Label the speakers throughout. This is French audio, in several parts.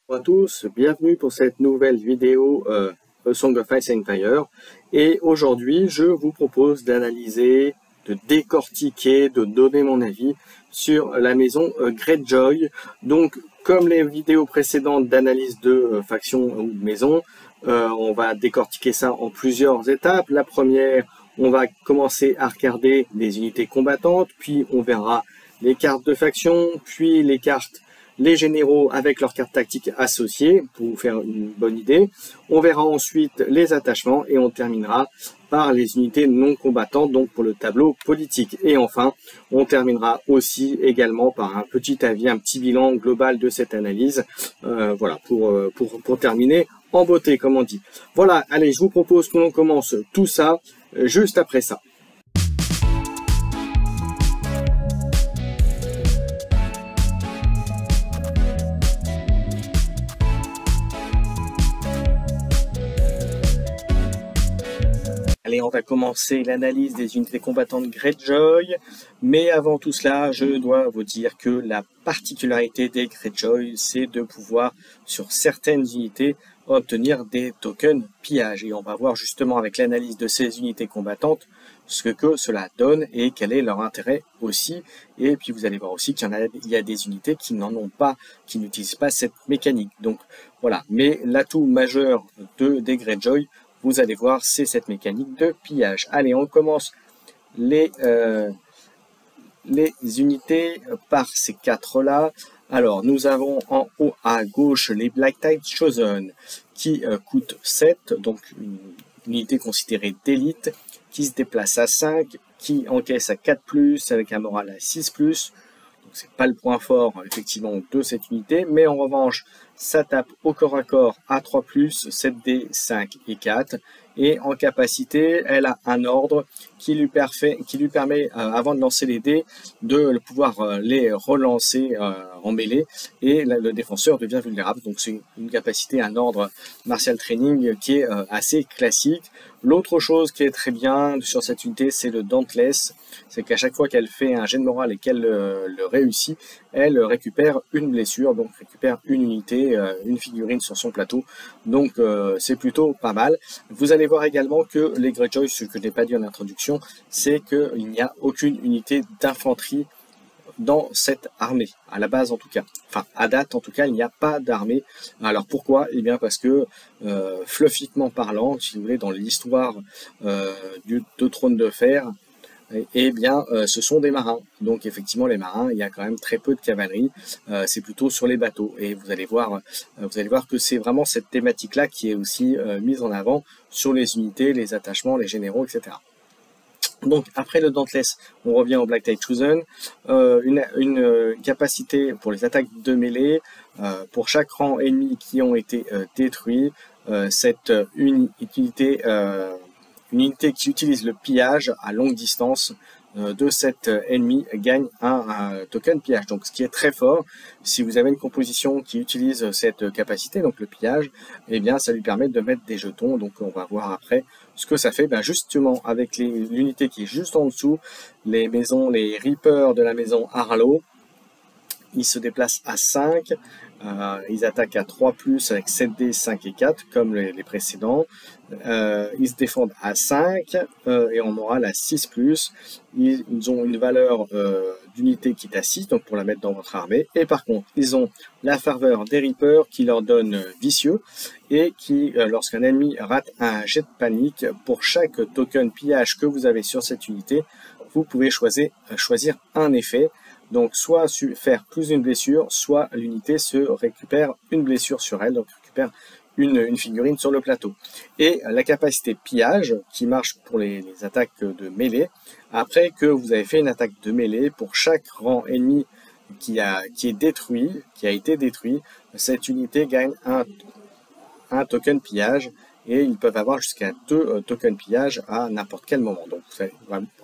Speaker 1: Bonjour à tous, bienvenue pour cette nouvelle vidéo A Song of Ice and Fire. Et aujourd'hui, je vous propose d'analyser, de décortiquer, de donner mon avis sur la maison Greyjoy. Donc, comme les vidéos précédentes d'analyse de factions ou de maisons, on va décortiquer ça en plusieurs étapes. La première, on va commencer à regarder les unités combattantes, puis on verra les cartes de faction, puis les généraux avec leurs cartes tactiques associées, pour vous faire une bonne idée. On verra ensuite les attachements et on terminera par les unités non combattantes, donc pour le tableau politique. Et enfin, on terminera aussi également par un petit avis, un petit bilan global de cette analyse, voilà, pour terminer en beauté, comme on dit. Voilà, allez, je vous propose que l'on commence tout ça juste après ça. Allez, on va commencer l'analyse des unités combattantes Greyjoy, mais avant tout cela, je dois vous dire que la particularité des Greyjoy, c'est de pouvoir, sur certaines unités, obtenir des tokens pillage. Et on va voir justement avec l'analyse de ces unités combattantes ce que cela donne et quel est leur intérêt aussi. Et puis vous allez voir aussi qu'il y a des unités qui n'en ont pas, qui n'utilisent pas cette mécanique. Donc voilà, mais l'atout majeur des Greyjoy, vous allez voir, c'est cette mécanique de pillage. Allez, on commence les unités par ces quatre-là. Alors, nous avons en haut à gauche les Black Tide Chosen qui coûtent 7, donc une unité considérée d'élite, qui se déplace à 5, qui encaisse à 4+, avec un moral à 6+. Donc c'est pas le point fort effectivement de cette unité, mais en revanche ça tape au corps à corps à 3+, 7D, 5 et 4, et en capacité elle a un ordre qui lui permet avant de lancer les dés de pouvoir les relancer en mêlée, et le défenseur devient vulnérable. Donc c'est une capacité, un ordre martial training qui est assez classique. L'autre chose qui est très bien sur cette unité, c'est le Dauntless. C'est qu'à chaque fois qu'elle fait un jet de morale et qu'elle le réussit, elle récupère une blessure, donc récupère une unité, une figurine sur son plateau. Donc c'est plutôt pas mal. Vous allez voir également que les Greyjoy, ce que je n'ai pas dit en introduction, c'est qu'il n'y a aucune unité d'infanterie dans cette armée, à la base en tout cas. Enfin, à date en tout cas, il n'y a pas d'armée. Alors pourquoi? Eh bien parce que, fluffiquement parlant, si vous voulez, dans l'histoire de Trône de Fer, eh bien, ce sont des marins. Donc effectivement, les marins, il y a quand même très peu de cavalerie. C'est plutôt sur les bateaux. Et vous allez voir que c'est vraiment cette thématique-là qui est aussi mise en avant sur les unités, les attachements, les généraux, etc. Donc après le Dauntless, on revient au Black Tide Chosen, une capacité pour les attaques de mêlée, pour chaque rang ennemi qui ont été détruits, cette unité qui utilise le pillage à longue distance de cet ennemi gagne un token pillage. Donc ce qui est très fort, si vous avez une composition qui utilise cette capacité, donc le pillage, eh bien ça lui permet de mettre des jetons. Donc on va voir après ce que ça fait. Ben justement avec l'unité qui est juste en dessous, les Reapers de la maison Harlow, ils se déplacent à 5, ils attaquent à 3+, avec 7D, 5 et 4, comme les précédents. Ils se défendent à 5, et en morale à 6+. Ils ont une valeur d'unité qui est à 6, donc pour la mettre dans votre armée. Et par contre, ils ont la ferveur des Reapers qui leur donne vicieux, et qui, lorsqu'un ennemi rate un jet de panique, pour chaque token pillage que vous avez sur cette unité, vous pouvez choisir un effet. Donc soit faire plus d'une blessure, soit l'unité se récupère une blessure sur elle, donc récupère une figurine sur le plateau. Et la capacité pillage, qui marche pour les attaques de mêlée, après que vous avez fait une attaque de mêlée, pour chaque rang ennemi qui a été détruit, cette unité gagne un token pillage, et ils peuvent avoir jusqu'à 2 tokens pillage à n'importe quel moment. Donc vous allez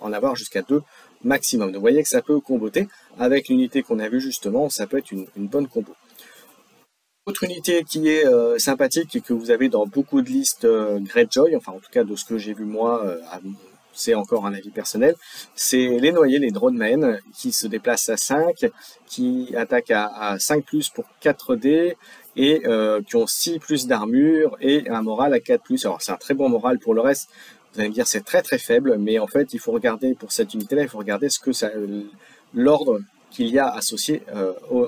Speaker 1: en avoir jusqu'à 2 maximum. Donc vous voyez que ça peut comboter. Avec l'unité qu'on a vue justement, ça peut être une bonne combo. Autre unité qui est sympathique et que vous avez dans beaucoup de listes Greyjoy, enfin en tout cas de ce que j'ai vu moi c'est encore un avis personnel, c'est les noyés, les dronemen, qui se déplacent à 5, qui attaquent à 5+, pour 4D, et qui ont 6+ d'armure, et un moral à 4+. Alors c'est un très bon moral. Pour le reste, vous allez me dire c'est très très faible, mais en fait il faut regarder, pour cette unité-là, il faut regarder ce que ça, l'ordre qu'il y a associé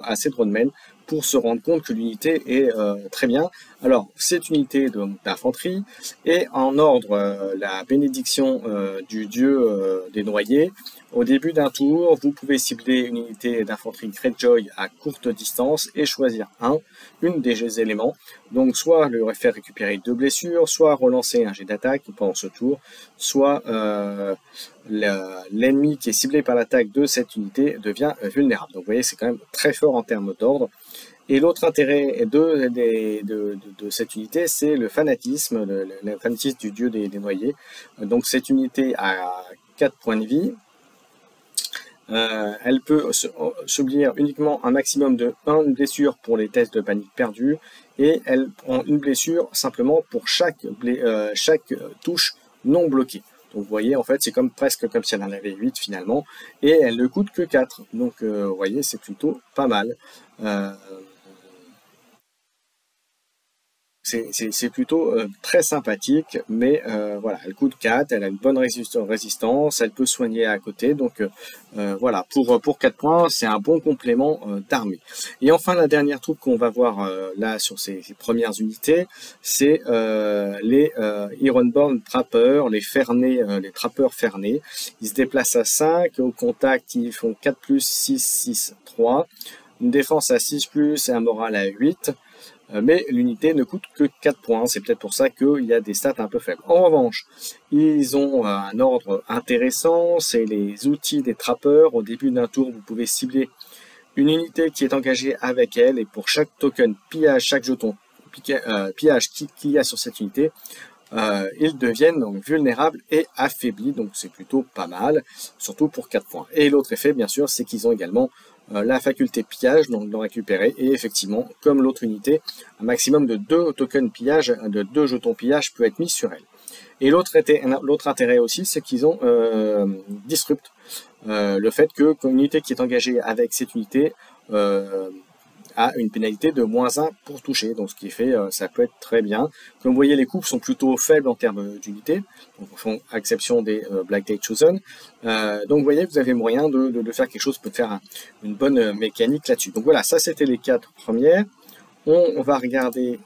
Speaker 1: à ces dronemen, pour se rendre compte que l'unité est très bien. Alors, cette unité d'infanterie est en ordre la bénédiction du dieu des noyés. Au début d'un tour, vous pouvez cibler une unité d'infanterie Greyjoy à courte distance et choisir une des éléments. Donc, soit le faire récupérer 2 blessures, soit relancer un jet d'attaque pendant ce tour, soit l'ennemi qui est ciblé par l'attaque de cette unité devient vulnérable. Donc, vous voyez, c'est quand même très fort en termes d'ordre. Et l'autre intérêt de cette unité, c'est le fanatisme, le fanatisme du dieu des noyés. Donc cette unité a 4 points de vie. Elle peut subir uniquement un maximum de 1 blessure pour les tests de panique perdue, et elle prend une blessure simplement pour chaque touche non bloquée. Donc vous voyez, en fait, c'est presque comme si elle en avait 8 finalement, et elle ne coûte que 4. Donc vous voyez, c'est plutôt pas mal. C'est plutôt très sympathique, mais voilà, elle coûte 4, elle a une bonne résistance, elle peut soigner à côté, donc voilà, pour 4 points, c'est un bon complément d'armée. Et enfin, la dernière troupe qu'on va voir là sur ces premières unités, c'est les Ironborn Trappers, les trappeurs fernés. Ils se déplacent à 5, au contact ils font 4+, 6, 6, 3, une défense à 6+, et un moral à 8. Mais l'unité ne coûte que 4 points, c'est peut-être pour ça qu'il y a des stats un peu faibles. En revanche, ils ont un ordre intéressant, c'est les outils des trappeurs. Au début d'un tour, vous pouvez cibler une unité qui est engagée avec elle, et pour chaque token pillage, chaque jeton pillage qu'il y a sur cette unité, ils deviennent donc vulnérables et affaiblis, donc c'est plutôt pas mal, surtout pour 4 points. Et l'autre effet, bien sûr, c'est qu'ils ont également la faculté pillage, donc d'en récupérer, et effectivement, comme l'autre unité, un maximum de 2 tokens pillage, de 2 jetons pillage peut être mis sur elle. Et l'autre intérêt aussi, c'est qu'ils ont Disrupt. Le fait que une unité qui est engagée avec cette unité a une pénalité de -1 pour toucher, donc ce qui fait ça peut être très bien. Comme vous voyez, les coupes sont plutôt faibles en termes d'unités, donc font exception des Black Day Chosen. Donc vous voyez, vous avez moyen de faire quelque chose, peut faire une bonne mécanique là-dessus. Donc voilà, ça c'était les 4 premières. On va regarder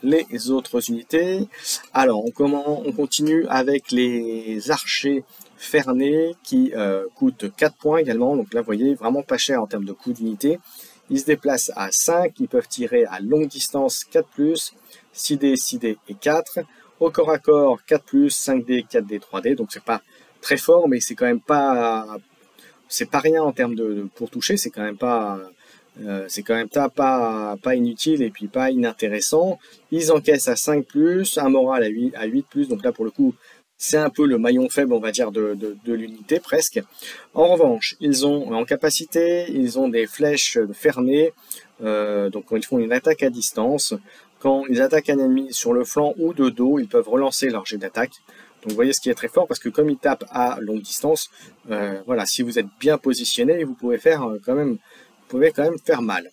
Speaker 1: les autres unités. Alors on continue avec les archers fernés qui coûtent 4 points également. Donc là vous voyez, vraiment pas cher en termes de coût d'unité. Ils se déplacent à 5, ils peuvent tirer à longue distance 4+, 6D, 6D et 4. Au corps à corps 4+, 5D, 4D, 3D. Donc c'est pas très fort, mais c'est quand même pas, c'est pas rien en termes pour toucher. C'est quand même pas, pas inutile et puis pas inintéressant. Ils encaissent à 5+, un moral à 8+. Donc là pour le coup, c'est un peu le maillon faible, on va dire, de l'unité, presque. En revanche, ils ont en capacité, ils ont des flèches fermées, donc quand ils font une attaque à distance, quand ils attaquent un ennemi sur le flanc ou de dos, ils peuvent relancer leur jet d'attaque. Donc vous voyez ce qui est très fort, parce que comme ils tapent à longue distance, voilà, si vous êtes bien positionné, vous pouvez quand même faire mal.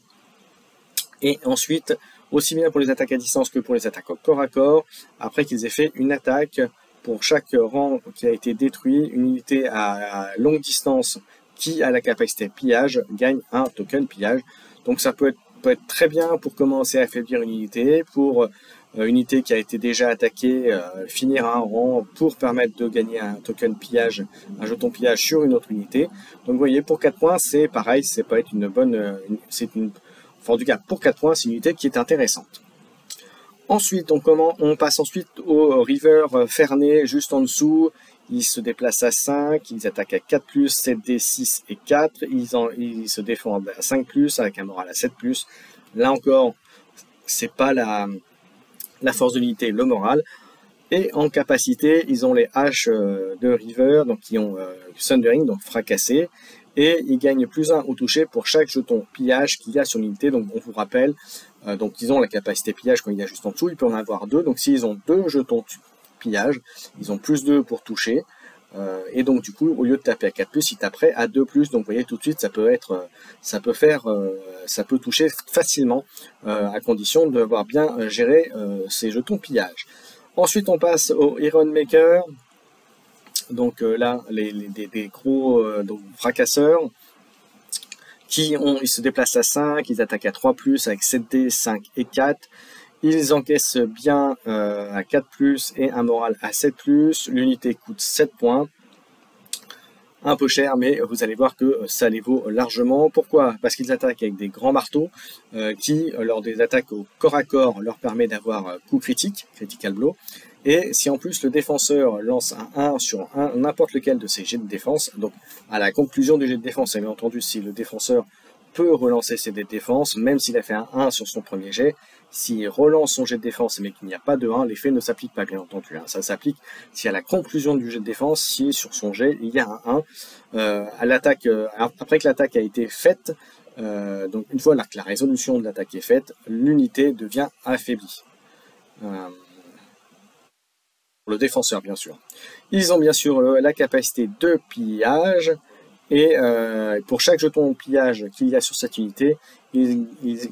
Speaker 1: Et ensuite, aussi bien pour les attaques à distance que pour les attaques au corps à corps, après qu'ils aient fait une attaque, pour chaque rang qui a été détruit, une unité à longue distance qui a la capacité pillage gagne un token pillage. Donc ça peut être très bien pour commencer à affaiblir une unité, pour une unité qui a été déjà attaquée, finir un rang pour permettre de gagner un token pillage, un jeton pillage sur une autre unité. Donc vous voyez, pour 4 points, c'est pareil, c'est pas être une bonne... enfin en tout cas, pour 4 points, c'est une unité qui est intéressante. Ensuite, on passe ensuite au River Fernet, juste en dessous. Ils se déplacent à 5, ils attaquent à 4+, 7D, 6 et 4. Ils se défendent à 5+, avec un moral à 7+. Là encore, c'est pas la force de l'unité, le moral. Et en capacité, ils ont les haches de River, donc qui ont Sundering, donc fracassé. Et ils gagnent +1 au toucher pour chaque jeton pillage qu'il y a sur l'unité. Donc on vous rappelle, donc ils ont la capacité pillage quand il y a juste en dessous, ils peuvent en avoir 2. Donc s'ils ont 2 jetons pillage, ils ont +2 pour toucher. Et donc du coup, au lieu de taper à 4+, il taperait à 2+. Donc vous voyez tout de suite, ça peut toucher facilement, à condition de devoir bien gérer ces jetons pillage. Ensuite, on passe au Iron Maker. Donc là, des gros donc, fracasseurs ils se déplacent à 5, ils attaquent à 3+, avec 7D, 5 et 4. Ils encaissent bien à 4+, et un moral à 7+. L'unité coûte 7 points. Un peu cher, mais vous allez voir que ça les vaut largement. Pourquoi? Parce qu'ils attaquent avec des grands marteaux qui, lors des attaques au corps à corps, leur permet d'avoir coup critique, critical blow. Et si en plus le défenseur lance un 1 sur n'importe lequel de ses jets de défense, donc à la conclusion du jet de défense, et bien entendu si le défenseur peut relancer ses jets de défense, même s'il a fait un 1 sur son premier jet, s'il relance son jet de défense mais qu'il n'y a pas de 1, l'effet ne s'applique pas bien entendu. Ça s'applique si à la conclusion du jet de défense, si sur son jet il y a un 1, à l'attaque, après que l'attaque a été faite, donc une fois que la résolution de l'attaque est faite, l'unité devient affaiblie. Pour le défenseur bien sûr. Ils ont bien sûr la capacité de pillage, et pour chaque jeton de pillage qu'il y a sur cette unité, ils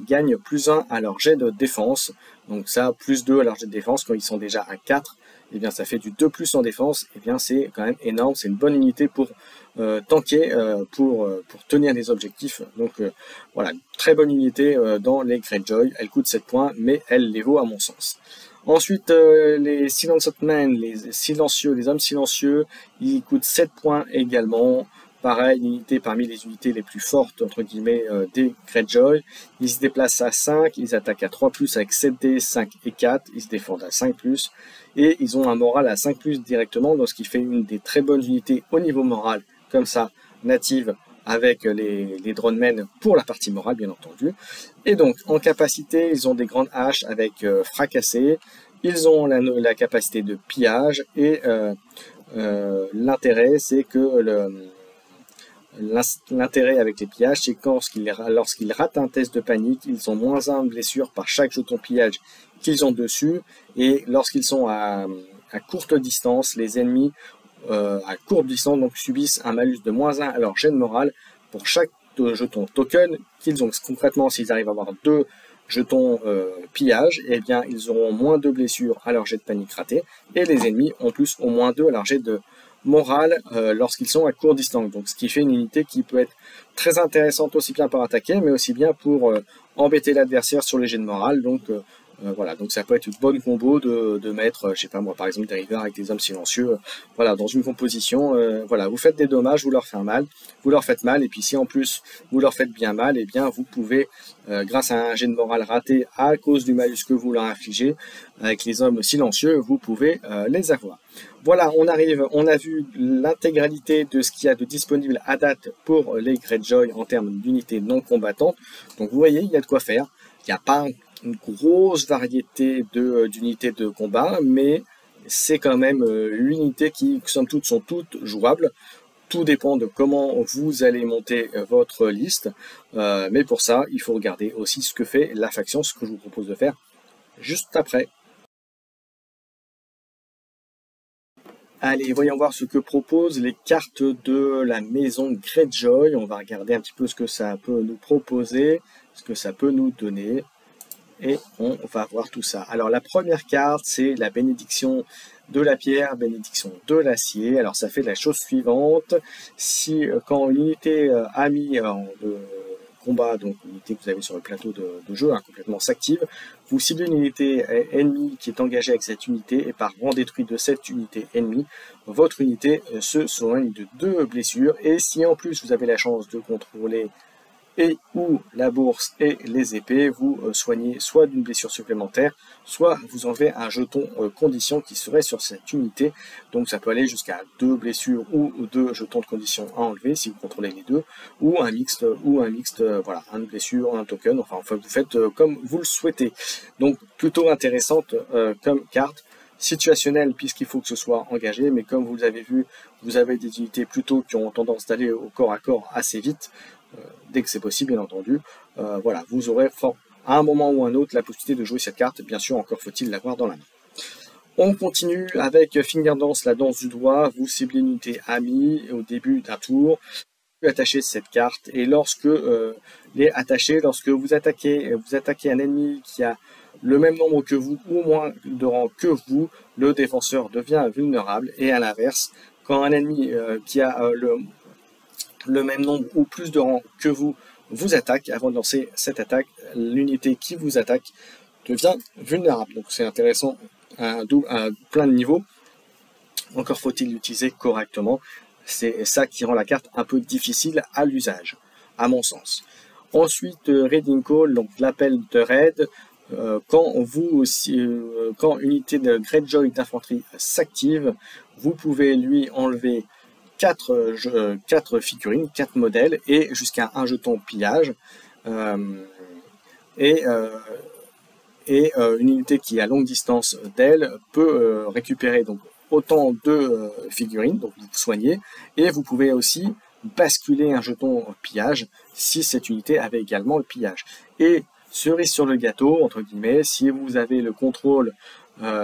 Speaker 1: gagnent +1 à leur jet de défense. Donc ça, +2 à leur jet de défense, quand ils sont déjà à 4, et bien ça fait du 2+ en défense, et bien c'est quand même énorme, c'est une bonne unité pour tanker, pour tenir des objectifs. Donc voilà, très bonne unité dans les Greyjoy, elle coûte 7 points, mais elle les vaut à mon sens. Ensuite, les Silenced Men, les hommes silencieux, ils coûtent 7 points également. Pareil, unité parmi les unités les plus fortes, entre guillemets, des Greyjoy. Ils se déplacent à 5, ils attaquent à 3+, avec 7D, 5 et 4. Ils se défendent à 5+. Et ils ont un moral à 5+ directement, donc ce qui fait une des très bonnes unités au niveau moral, comme ça, native, avec les dronemen pour la partie morale, bien entendu. Et donc, en capacité, ils ont des grandes haches avec fracassé. Ils ont la capacité de pillage. Et l'intérêt, c'est que l'intérêt avec les pillages, c'est que lorsqu'ils ratent un test de panique, ils ont -1 de blessure par chaque jeton pillage qu'ils ont dessus. Et lorsqu'ils sont à courte distance, les ennemis à courte distance donc subissent un malus de -1 à leur jet de morale pour chaque jeton token qu'ils ont. Concrètement, s'ils arrivent à avoir 2 jetons pillage, eh bien ils auront -2 blessures à leur jet de panique raté, et les ennemis ont plus au -2 à leur jet de morale lorsqu'ils sont à courte distance. Donc ce qui fait une unité qui peut être très intéressante aussi bien pour attaquer, mais aussi bien pour embêter l'adversaire sur les jets de morale. Donc voilà, donc ça peut être une bonne combo de mettre, je sais pas moi, par exemple des rivers avec des hommes silencieux, voilà, dans une composition, voilà, vous faites des dommages, vous leur faites mal, et puis si en plus vous leur faites bien mal, et bien vous pouvez, grâce à un jet de morale raté à cause du malus que vous leur infligez, avec les hommes silencieux, vous pouvez les avoir. Voilà, on a vu l'intégralité de ce qu'il y a de disponible à date pour les Greyjoy en termes d'unités non combattantes. Donc vous voyez, il y a de quoi faire. Il n'y a pas une grosse variété d'unités de combat, mais c'est quand même l'unité qui, somme toute, sont toutes jouables. Tout dépend de comment vous allez monter votre liste, mais pour ça, il faut regarder aussi ce que fait la faction, ce que je vous propose de faire juste après. Allez, voyons voir ce que proposent les cartes de la maison Greyjoy. On va regarder un petit peu ce que ça peut nous proposer, ce que ça peut nous donner. Et on va voir tout ça. Alors la première carte, c'est la bénédiction de la pierre, bénédiction de l'acier. Alors ça fait la chose suivante. Si quand l'unité amie de combat, donc l'unité que vous avez sur le plateau de jeu, complètement s'active, vous ciblez une unité ennemie qui est engagée avec cette unité, et par rang détruit de cette unité ennemie, votre unité se soigne de 2 blessures. Et si en plus vous avez la chance de contrôler et ou la bourse et les épées, vous soignez soit d'une blessure supplémentaire, soit vous enlevez un jeton condition qui serait sur cette unité. Donc ça peut aller jusqu'à 2 blessures ou 2 jetons de condition à enlever si vous contrôlez les deux, ou un mixte, voilà, une blessure, un token, enfin vous faites comme vous le souhaitez. Donc plutôt intéressante comme carte. Situationnelle, puisqu'il faut que ce soit engagé, mais comme vous l'avez vu, vous avez des unités plutôt qui ont tendance d'aller au corps à corps assez vite, dès que c'est possible, bien entendu. Voilà, vous aurez à un moment ou un autre la possibilité de jouer cette carte. Bien sûr, encore faut-il l'avoir dans la main. On continue avec Finger Dance, la danse du doigt. Vous ciblez une unité amie au début d'un tour. Vous attachez cette carte et lorsque les attachés, lorsque vous attaquez un ennemi qui a le même nombre que vous ou moins de rangs que vous, le défenseur devient vulnérable. Et à l'inverse, quand un ennemi qui a le même nombre ou plus de rangs que vous vous attaque, avant de lancer cette attaque, l'unité qui vous attaque devient vulnérable. Donc c'est intéressant à plein de niveaux. Encore faut-il l'utiliser correctement. C'est ça qui rend la carte un peu difficile à l'usage, à mon sens. Ensuite, Raiding Call, donc l'appel de raid. Quand unité de Greyjoy d'infanterie s'active, vous pouvez lui enlever 4 figurines, 4 modèles et jusqu'à un jeton pillage. Une unité qui à longue distance d'elle peut récupérer donc autant de figurines, donc vous soignez, et vous pouvez aussi basculer un jeton pillage si cette unité avait également le pillage. Et cerise sur le gâteau, entre guillemets, si vous avez le contrôle,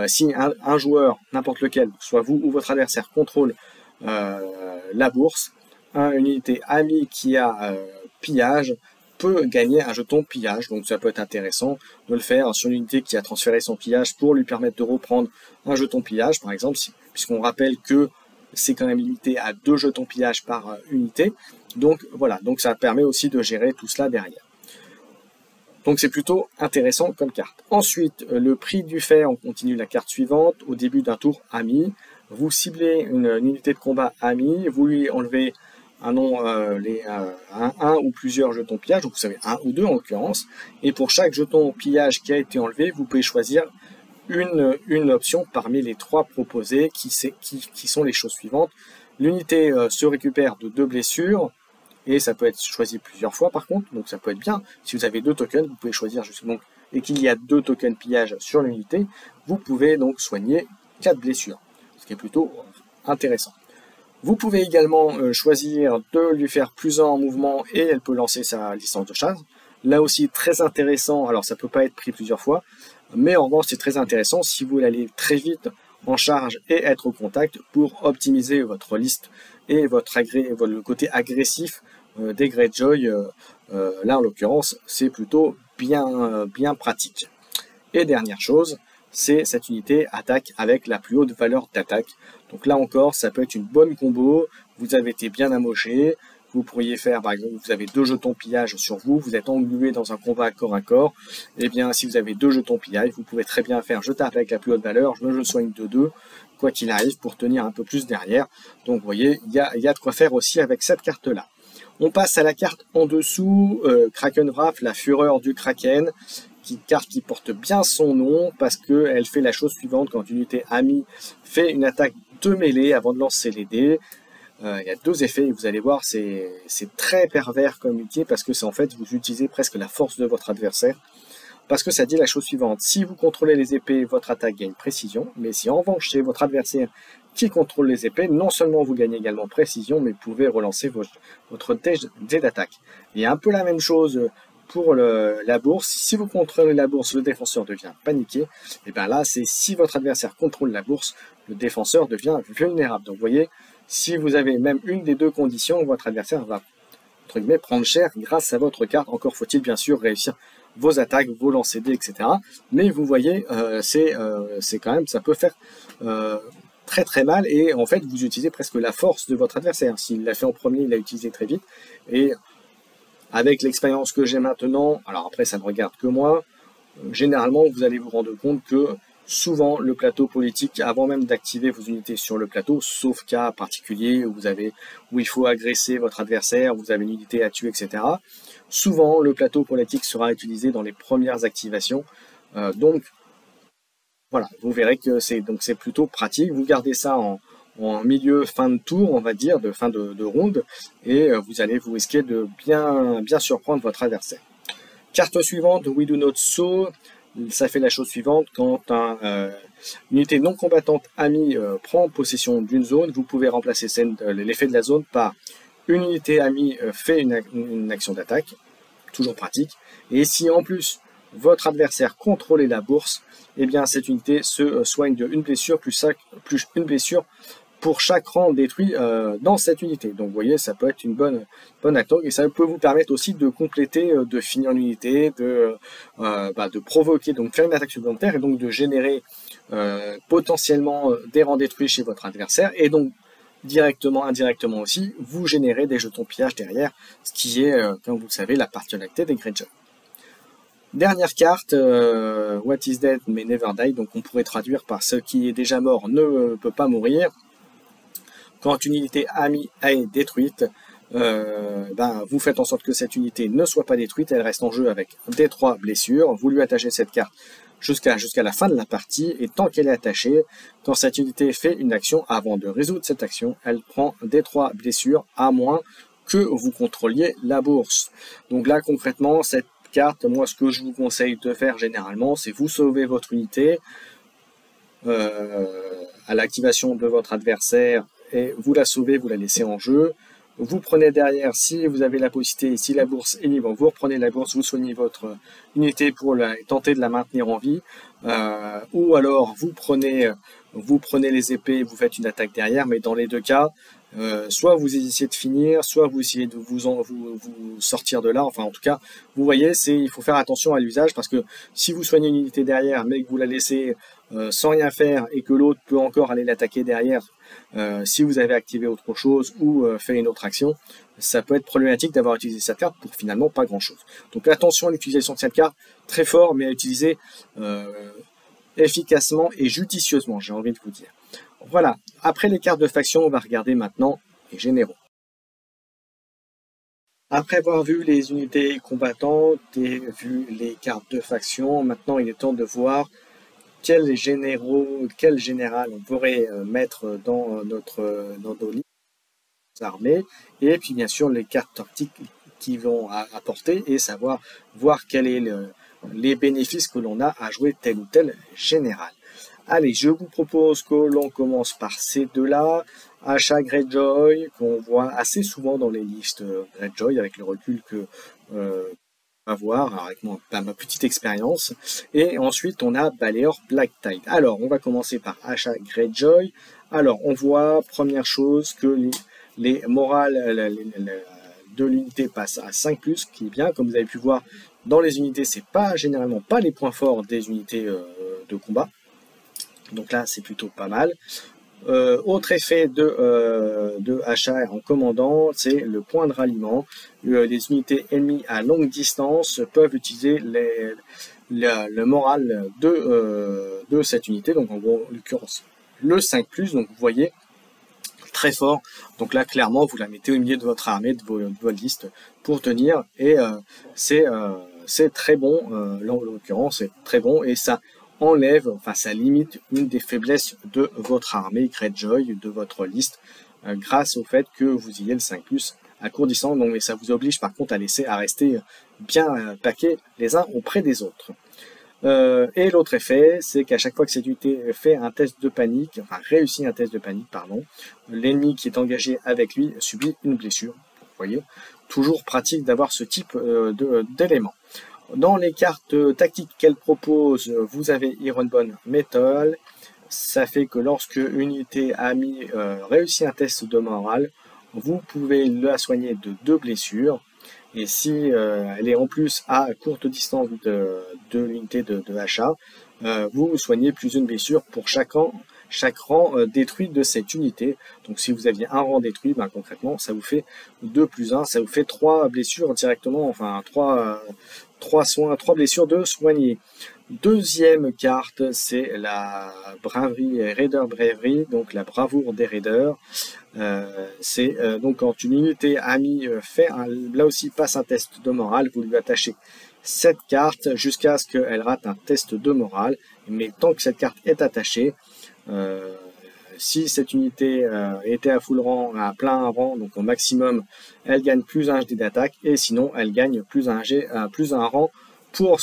Speaker 1: si un joueur, n'importe lequel, soit vous ou votre adversaire, contrôle la bourse, une unité amie qui a pillage peut gagner un jeton pillage, donc ça peut être intéressant de le faire sur une unité qui a transféré son pillage pour lui permettre de reprendre un jeton pillage, par exemple, puisqu'on rappelle que c'est quand même limité à 2 jetons pillage par unité, donc voilà, donc ça permet aussi de gérer tout cela derrière. Donc c'est plutôt intéressant comme carte. Ensuite, le prix du fait, on continue la carte suivante, au début d'un tour ami, vous ciblez une unité de combat ami, vous lui enlevez un ou plusieurs jetons pillage, donc vous savez un ou deux en l'occurrence, et pour chaque jeton pillage qui a été enlevé, vous pouvez choisir une option parmi les 3 proposées qui sont les choses suivantes. L'unité se récupère de 2 blessures, et ça peut être choisi plusieurs fois par contre, donc ça peut être bien. Si vous avez 2 tokens, vous pouvez choisir justement, et qu'il y a 2 tokens pillage sur l'unité, vous pouvez donc soigner 4 blessures, ce qui est plutôt intéressant. Vous pouvez également choisir de lui faire plus 1 en mouvement et elle peut lancer sa licence de chasse. Là aussi très intéressant, alors ça peut pas être pris plusieurs fois, mais en revanche c'est très intéressant si vous voulez aller très vite en charge et être au contact pour optimiser votre liste et le côté agressif des Greyjoy. Là en l'occurrence c'est plutôt bien pratique. Et dernière chose, c'est cette unité attaque avec la plus haute valeur d'attaque. Donc là encore, ça peut être une bonne combo, vous avez été bien amoché, vous pourriez faire, par exemple, vous avez 2 jetons pillage sur vous, vous êtes englué dans un combat corps à corps, et bien si vous avez 2 jetons pillage, vous pouvez très bien faire je tape avec la plus haute valeur, je me soigne de 2, quoi qu'il arrive, pour tenir un peu plus derrière. Donc vous voyez, il y a de quoi faire aussi avec cette carte-là. On passe à la carte en dessous, Krakenwrath, la fureur du Kraken, carte qui porte bien son nom parce qu'elle fait la chose suivante: quand une unité amie fait une attaque de mêlée avant de lancer les dés, il y a 2 effets et vous allez voir c'est très pervers comme unité parce que c'est en fait vous utilisez presque la force de votre adversaire, parce que ça dit la chose suivante: si vous contrôlez les épées, votre attaque gagne précision, mais si en revanche c'est votre adversaire qui contrôle les épées, non seulement vous gagnez également précision, mais vous pouvez relancer votre dé d'attaque. Il y a un peu la même chose pour la bourse. Si vous contrôlez la bourse, le défenseur devient paniqué. Et bien là, c'est si votre adversaire contrôle la bourse, le défenseur devient vulnérable. Donc vous voyez, si vous avez même une des 2 conditions, votre adversaire va, entre guillemets, prendre cher grâce à votre carte. Encore faut-il bien sûr réussir vos attaques, vos lancers dés, etc. Mais vous voyez, c'est quand même, ça peut faire très très mal, et en fait vous utilisez presque la force de votre adversaire. S'il l'a fait en premier, il l'a utilisé très vite, et avec l'expérience que j'ai maintenant, alors après ça ne regarde que moi, généralement vous allez vous rendre compte que souvent le plateau politique, avant même d'activer vos unités sur le plateau, sauf cas particulier où il faut agresser votre adversaire, vous avez une unité à tuer, etc. Souvent le plateau politique sera utilisé dans les premières activations, donc voilà, vous verrez que c'est plutôt pratique. Vous gardez ça en milieu, fin de tour, on va dire, de fin de ronde, et vous allez vous risquer de bien surprendre votre adversaire. Carte suivante, We Do Not So, ça fait la chose suivante: quand une unité non combattante amie prend possession d'une zone, vous pouvez remplacer l'effet de la zone par une unité amie fait une action d'attaque, toujours pratique, et si en plus votre adversaire contrôlait la bourse, eh bien cette unité se soigne de une blessure plus une blessure pour chaque rang détruit dans cette unité. Donc vous voyez, ça peut être une bonne attaque et ça peut vous permettre aussi de compléter, de finir l'unité, de provoquer, donc faire une attaque supplémentaire et donc de générer potentiellement des rangs détruits chez votre adversaire et donc directement, indirectement aussi, vous générez des jetons pillage derrière, ce qui est, comme vous le savez, la particularité des Greyjoy. Dernière carte, What is Dead may never die, donc on pourrait traduire par ce qui est déjà mort ne peut pas mourir. Quand une unité amie est détruite, vous faites en sorte que cette unité ne soit pas détruite, elle reste en jeu avec des 3 blessures, vous lui attachez cette carte jusqu'à la fin de la partie, et tant qu'elle est attachée, quand cette unité fait une action, avant de résoudre cette action, elle prend des 3 blessures, à moins que vous contrôliez la bourse. Donc là, concrètement, cette carte, moi, ce que je vous conseille de faire généralement, c'est vous sauver votre unité à l'activation de votre adversaire, et vous la sauvez, vous la laissez en jeu. Vous prenez derrière, si vous avez la possibilité, si la bourse est libre, vous reprenez la bourse, vous soignez votre unité pour tenter de la maintenir en vie, ou alors vous prenez les épées, vous faites une attaque derrière, mais dans les deux cas, soit vous essayez de finir, soit vous essayez de vous sortir de là. Enfin, en tout cas, vous voyez, il faut faire attention à l'usage, parce que si vous soignez une unité derrière, mais que vous la laissez sans rien faire, et que l'autre peut encore aller l'attaquer derrière, si vous avez activé autre chose ou fait une autre action, ça peut être problématique d'avoir utilisé cette carte pour finalement pas grand chose. Donc attention à l'utilisation de cette carte, très fort, mais à utiliser efficacement et judicieusement, j'ai envie de vous dire. Voilà, après les cartes de faction, on va regarder maintenant les généraux. Après avoir vu les unités combattantes et vu les cartes de faction, maintenant il est temps de voir quel général on pourrait mettre dans nos listes armées, et puis bien sûr les cartes tactiques qui vont apporter, et voir quels sont les bénéfices que l'on a à jouer tel ou tel général. Allez, je vous propose que l'on commence par ces deux-là. Asha Greyjoy, qu'on voit assez souvent dans les listes Greyjoy, avec le recul que va voir, avec ma petite expérience. Et ensuite, on a Baelor Black Tide. Alors, on va commencer par Asha Greyjoy. Alors, on voit, première chose, que les morales de l'unité passent à 5+, qui est bien. Comme vous avez pu voir, dans les unités, c'est généralement pas les points forts des unités de combat. Donc là, c'est plutôt pas mal. Autre effet de Asha en commandant, c'est le point de ralliement. Les unités ennemies à longue distance peuvent utiliser le moral de cette unité, donc en l'occurrence le 5+, donc vous voyez, très fort. Donc là, clairement, vous la mettez au milieu de votre armée, de votre liste pour tenir, et c'est très bon, là en l'occurrence, c'est très bon, et ça ça limite une des faiblesses de votre armée Greyjoy, de votre liste, grâce au fait que vous ayez le 5+ à court distance, donc, mais ça vous oblige par contre à rester bien paquets les uns auprès des autres. Et l'autre effet, c'est qu'à chaque fois que cette unité fait un test de panique, réussit un test de panique, pardon, l'ennemi qui est engagé avec lui subit une blessure. Vous voyez, toujours pratique d'avoir ce type d'éléments. Dans les cartes tactiques qu'elle propose, vous avez Ironbone Metal. Ça fait que lorsque une unité amie réussit un test de morale, vous pouvez la soigner de 2 blessures. Et si elle est en plus à courte distance de l'unité de Asha, vous soignez plus une blessure pour chaque rang détruit de cette unité. Donc si vous aviez un rang détruit, concrètement, ça vous fait 2+1, ça vous fait 3 blessures directement, enfin 3 blessures de soigner. Deuxième carte, c'est la braverie, Raider Bravery, donc la bravoure des raiders. C'est donc quand une unité amie là aussi passe un test de morale, vous lui attachez cette carte jusqu'à ce qu'elle rate un test de morale. Mais tant que cette carte est attachée, si cette unité était à full rang, à plein rang, donc au maximum, elle gagne plus un jet d'attaque, et sinon elle gagne plus un rang pour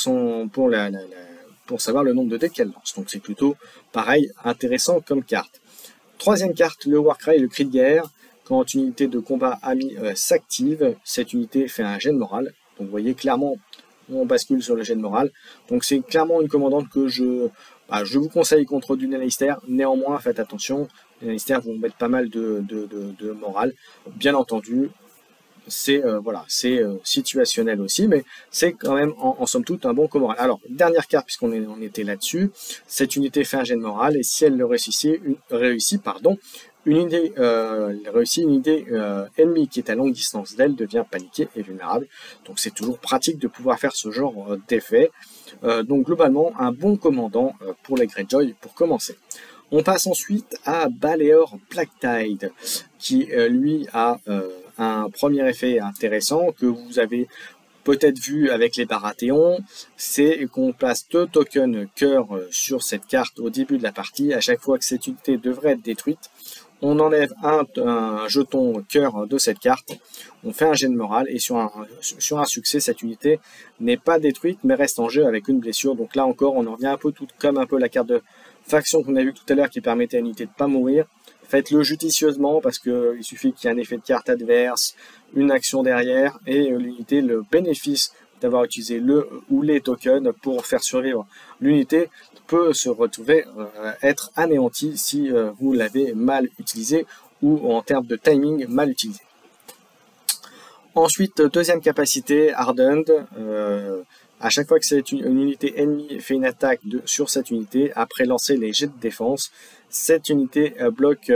Speaker 1: savoir le nombre de dés qu'elle lance. Donc c'est plutôt pareil, intéressant comme carte. Troisième carte, le Warcry, le cri de guerre. Quand une unité de combat amie s'active, cette unité fait un jet de morale. Donc vous voyez clairement on bascule sur le jet de morale. Donc c'est clairement une commandante que je vous conseille contre du Lannister. Néanmoins, faites attention, les Lannister vont mettre pas mal de morale. Bien entendu, c'est situationnel aussi, mais c'est quand même en somme toute un bon commoral. Alors, dernière carte, puisqu'on était là-dessus, cette unité fait un jet de morale, et si elle le réussit, une idée ennemie qui est à longue distance d'elle devient paniquée et vulnérable. Donc c'est toujours pratique de pouvoir faire ce genre d'effet. Donc globalement, un bon commandant pour les Greyjoy pour commencer. On passe ensuite à Baelor Black-Tide, qui lui a un premier effet intéressant que vous avez peut-être vu avec les Baratheons, c'est qu'on place 2 tokens cœur sur cette carte au début de la partie. À chaque fois que cette unité devrait être détruite, on enlève un jeton cœur de cette carte, on fait un jet de morale, et sur un succès, cette unité n'est pas détruite, mais reste en jeu avec une blessure. Donc là encore, on en revient un peu comme un peu la carte de faction qu'on a vu tout à l'heure qui permettait à l'unité de ne pas mourir. Faites-le judicieusement parce qu'il suffit qu'il y ait un effet de carte adverse, une action derrière, et l'unité, le bénéfice d'avoir utilisé le ou les tokens pour faire survivre l'unité peut se retrouver être anéanti si vous l'avez mal utilisé ou en termes de timing mal utilisé. Ensuite, deuxième capacité, Hardened. À chaque fois que une unité ennemie fait une attaque sur cette unité, après lancer les jets de défense, cette unité bloque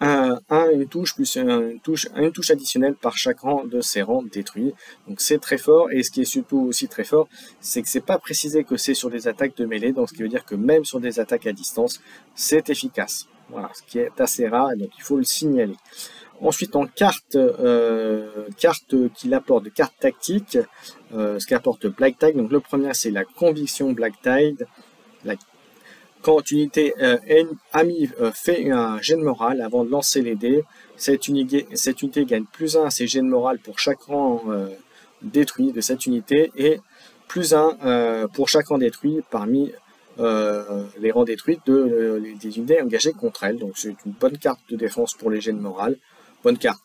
Speaker 1: une touche plus une touche additionnelle par chaque rang de ses rangs détruits. Donc c'est très fort, et ce qui est surtout aussi très fort, c'est que c'est pas précisé que c'est sur des attaques de mêlée, donc ce qui veut dire que même sur des attaques à distance, c'est efficace. Voilà, ce qui est assez rare, et donc il faut le signaler. Ensuite, en carte qu'il apporte de cartes tactiques, ce qu'apporte Black-Tide. Donc le premier, c'est la conviction Black-Tide. Quand une unité amie fait un jet de morale avant de lancer les dés, cette unité gagne +1 à ses jets de morale pour chaque rang détruit de cette unité, et +1 pour chaque rang détruit parmi les rangs détruits des unités engagées contre elle. Donc c'est une bonne carte de défense pour les jets de morale. Bonne carte.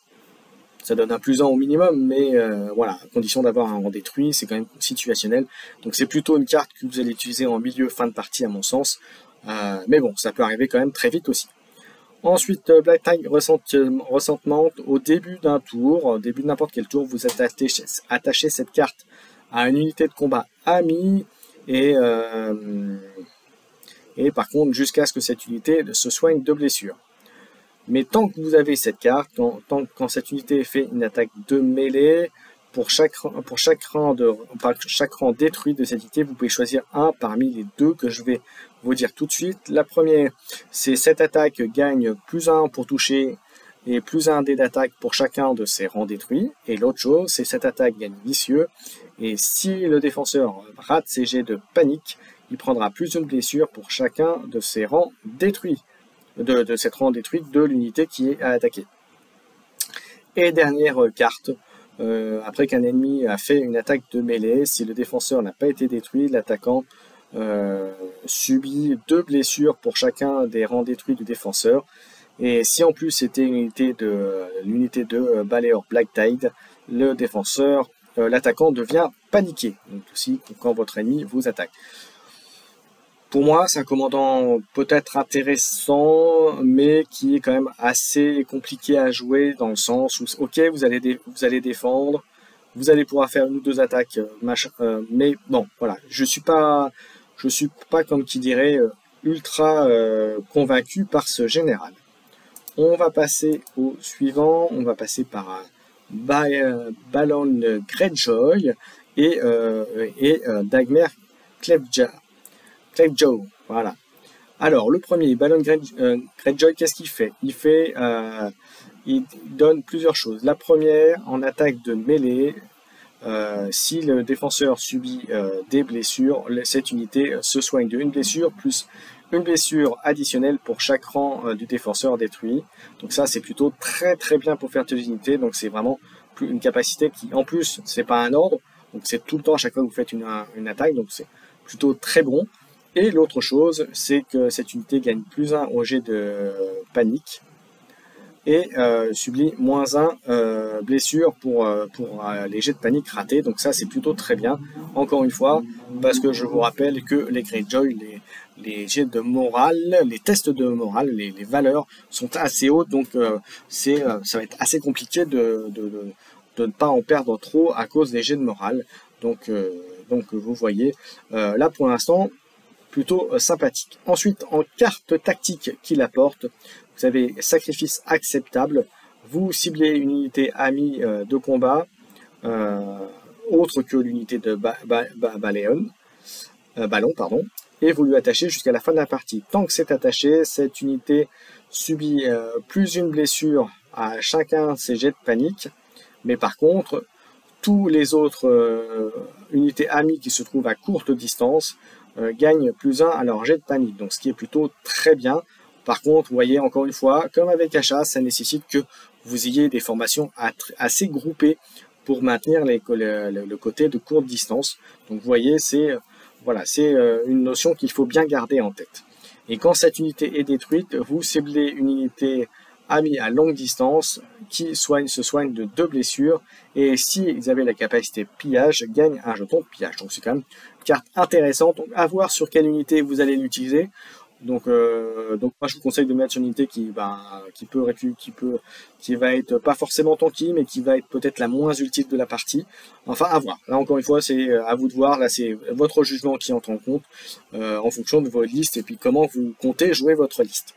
Speaker 1: Ça donne un +1 au minimum, mais voilà, à condition d'avoir un rang détruit, c'est quand même situationnel. Donc c'est plutôt une carte que vous allez utiliser en milieu, fin de partie à mon sens. Mais bon, ça peut arriver quand même très vite aussi. Ensuite, Black-Tide Ressentiment, au début d'un tour, au début de n'importe quel tour, vous attachez cette carte à une unité de combat amie, et par contre, jusqu'à ce que cette unité se soigne de blessures. Mais tant que vous avez cette carte, quand cette unité fait une attaque de mêlée, pour chaque rang détruit de cette unité, vous pouvez choisir un parmi les 2 que je vais vous dire tout de suite. La première, c'est cette attaque gagne +1 pour toucher et +1 dé d'attaque pour chacun de ses rangs détruits. Et l'autre chose, c'est cette attaque gagne vicieux, et si le défenseur rate ses jets de panique, il prendra +1 blessure pour chacun de ses rangs détruits. De cette rang détruite de l'unité qui est à attaquer. Et dernière carte, après qu'un ennemi a fait une attaque de mêlée, si le défenseur n'a pas été détruit, l'attaquant subit 2 blessures pour chacun des rangs détruits du défenseur. Et si en plus c'était l'unité de Baelor Black-Tide, le défenseur, l'attaquant devient paniqué, donc aussi quand votre ennemi vous attaque. Pour moi, c'est un commandant peut-être intéressant, mais qui est quand même assez compliqué à jouer, dans le sens où, ok, vous allez défendre, vous allez pouvoir faire 1 ou 2 attaques, mais bon, voilà, je suis pas comme qui dirait ultra convaincu par ce général. On va passer au suivant, on va passer par Balon Greyjoy et Dagmer Clevejaw, voilà. Alors, le premier, Balon Greyjoy, qu'est-ce qu'il fait? Il donne plusieurs choses. La première, en attaque de mêlée, si le défenseur subit des blessures, cette unité se soigne de 1 blessure, plus 1 blessure additionnelle pour chaque rang du défenseur détruit. Donc ça, c'est plutôt très très bien pour faire des unités. Donc c'est vraiment une capacité qui, en plus, c'est pas un ordre. Donc c'est tout le temps à chaque fois que vous faites une attaque. Donc c'est plutôt très bon. Et l'autre chose, c'est que cette unité gagne +1 au jet de panique. et subit -1 blessure pour les jets de panique ratés. Donc ça, c'est plutôt très bien, encore une fois, parce que je vous rappelle que les Greyjoy, les jets de morale, les tests de morale, les valeurs sont assez hautes, donc ça va être assez compliqué de ne pas en perdre trop à cause des jets de morale. Donc vous voyez, là pour l'instant, plutôt sympathique. Ensuite, en carte tactique qu'il apporte, vous avez sacrifice acceptable. Vous ciblez une unité amie de combat, autre que l'unité de ballon, pardon, et vous lui attachez jusqu'à la fin de la partie. Tant que c'est attaché, cette unité subit plus une blessure à chacun de ses jets de panique, mais par contre, tous les autres unités amies qui se trouvent à courte distance gagnent +1 à leur jet de panique, donc ce qui est plutôt très bien. Par contre, vous voyez, encore une fois, comme avec Achat, ça nécessite que vous ayez des formations assez groupées pour maintenir le côté de courte distance. Donc vous voyez, c'est une notion qu'il faut bien garder en tête. Et quand cette unité est détruite, vous ciblez une unité amie à longue distance qui se soigne de 2 blessures, et s'ils avaient la capacité pillage, gagne un jeton de pillage. Donc c'est quand même une carte intéressante. Donc à voir sur quelle unité vous allez l'utiliser. Donc moi je vous conseille de mettre sur une unité qui va être pas forcément tanky, mais qui va être peut-être la moins utile de la partie. Enfin à voir. Là encore une fois, c'est à vous de voir. Là c'est votre jugement qui entre en compte en fonction de vos listes et puis comment vous comptez jouer votre liste.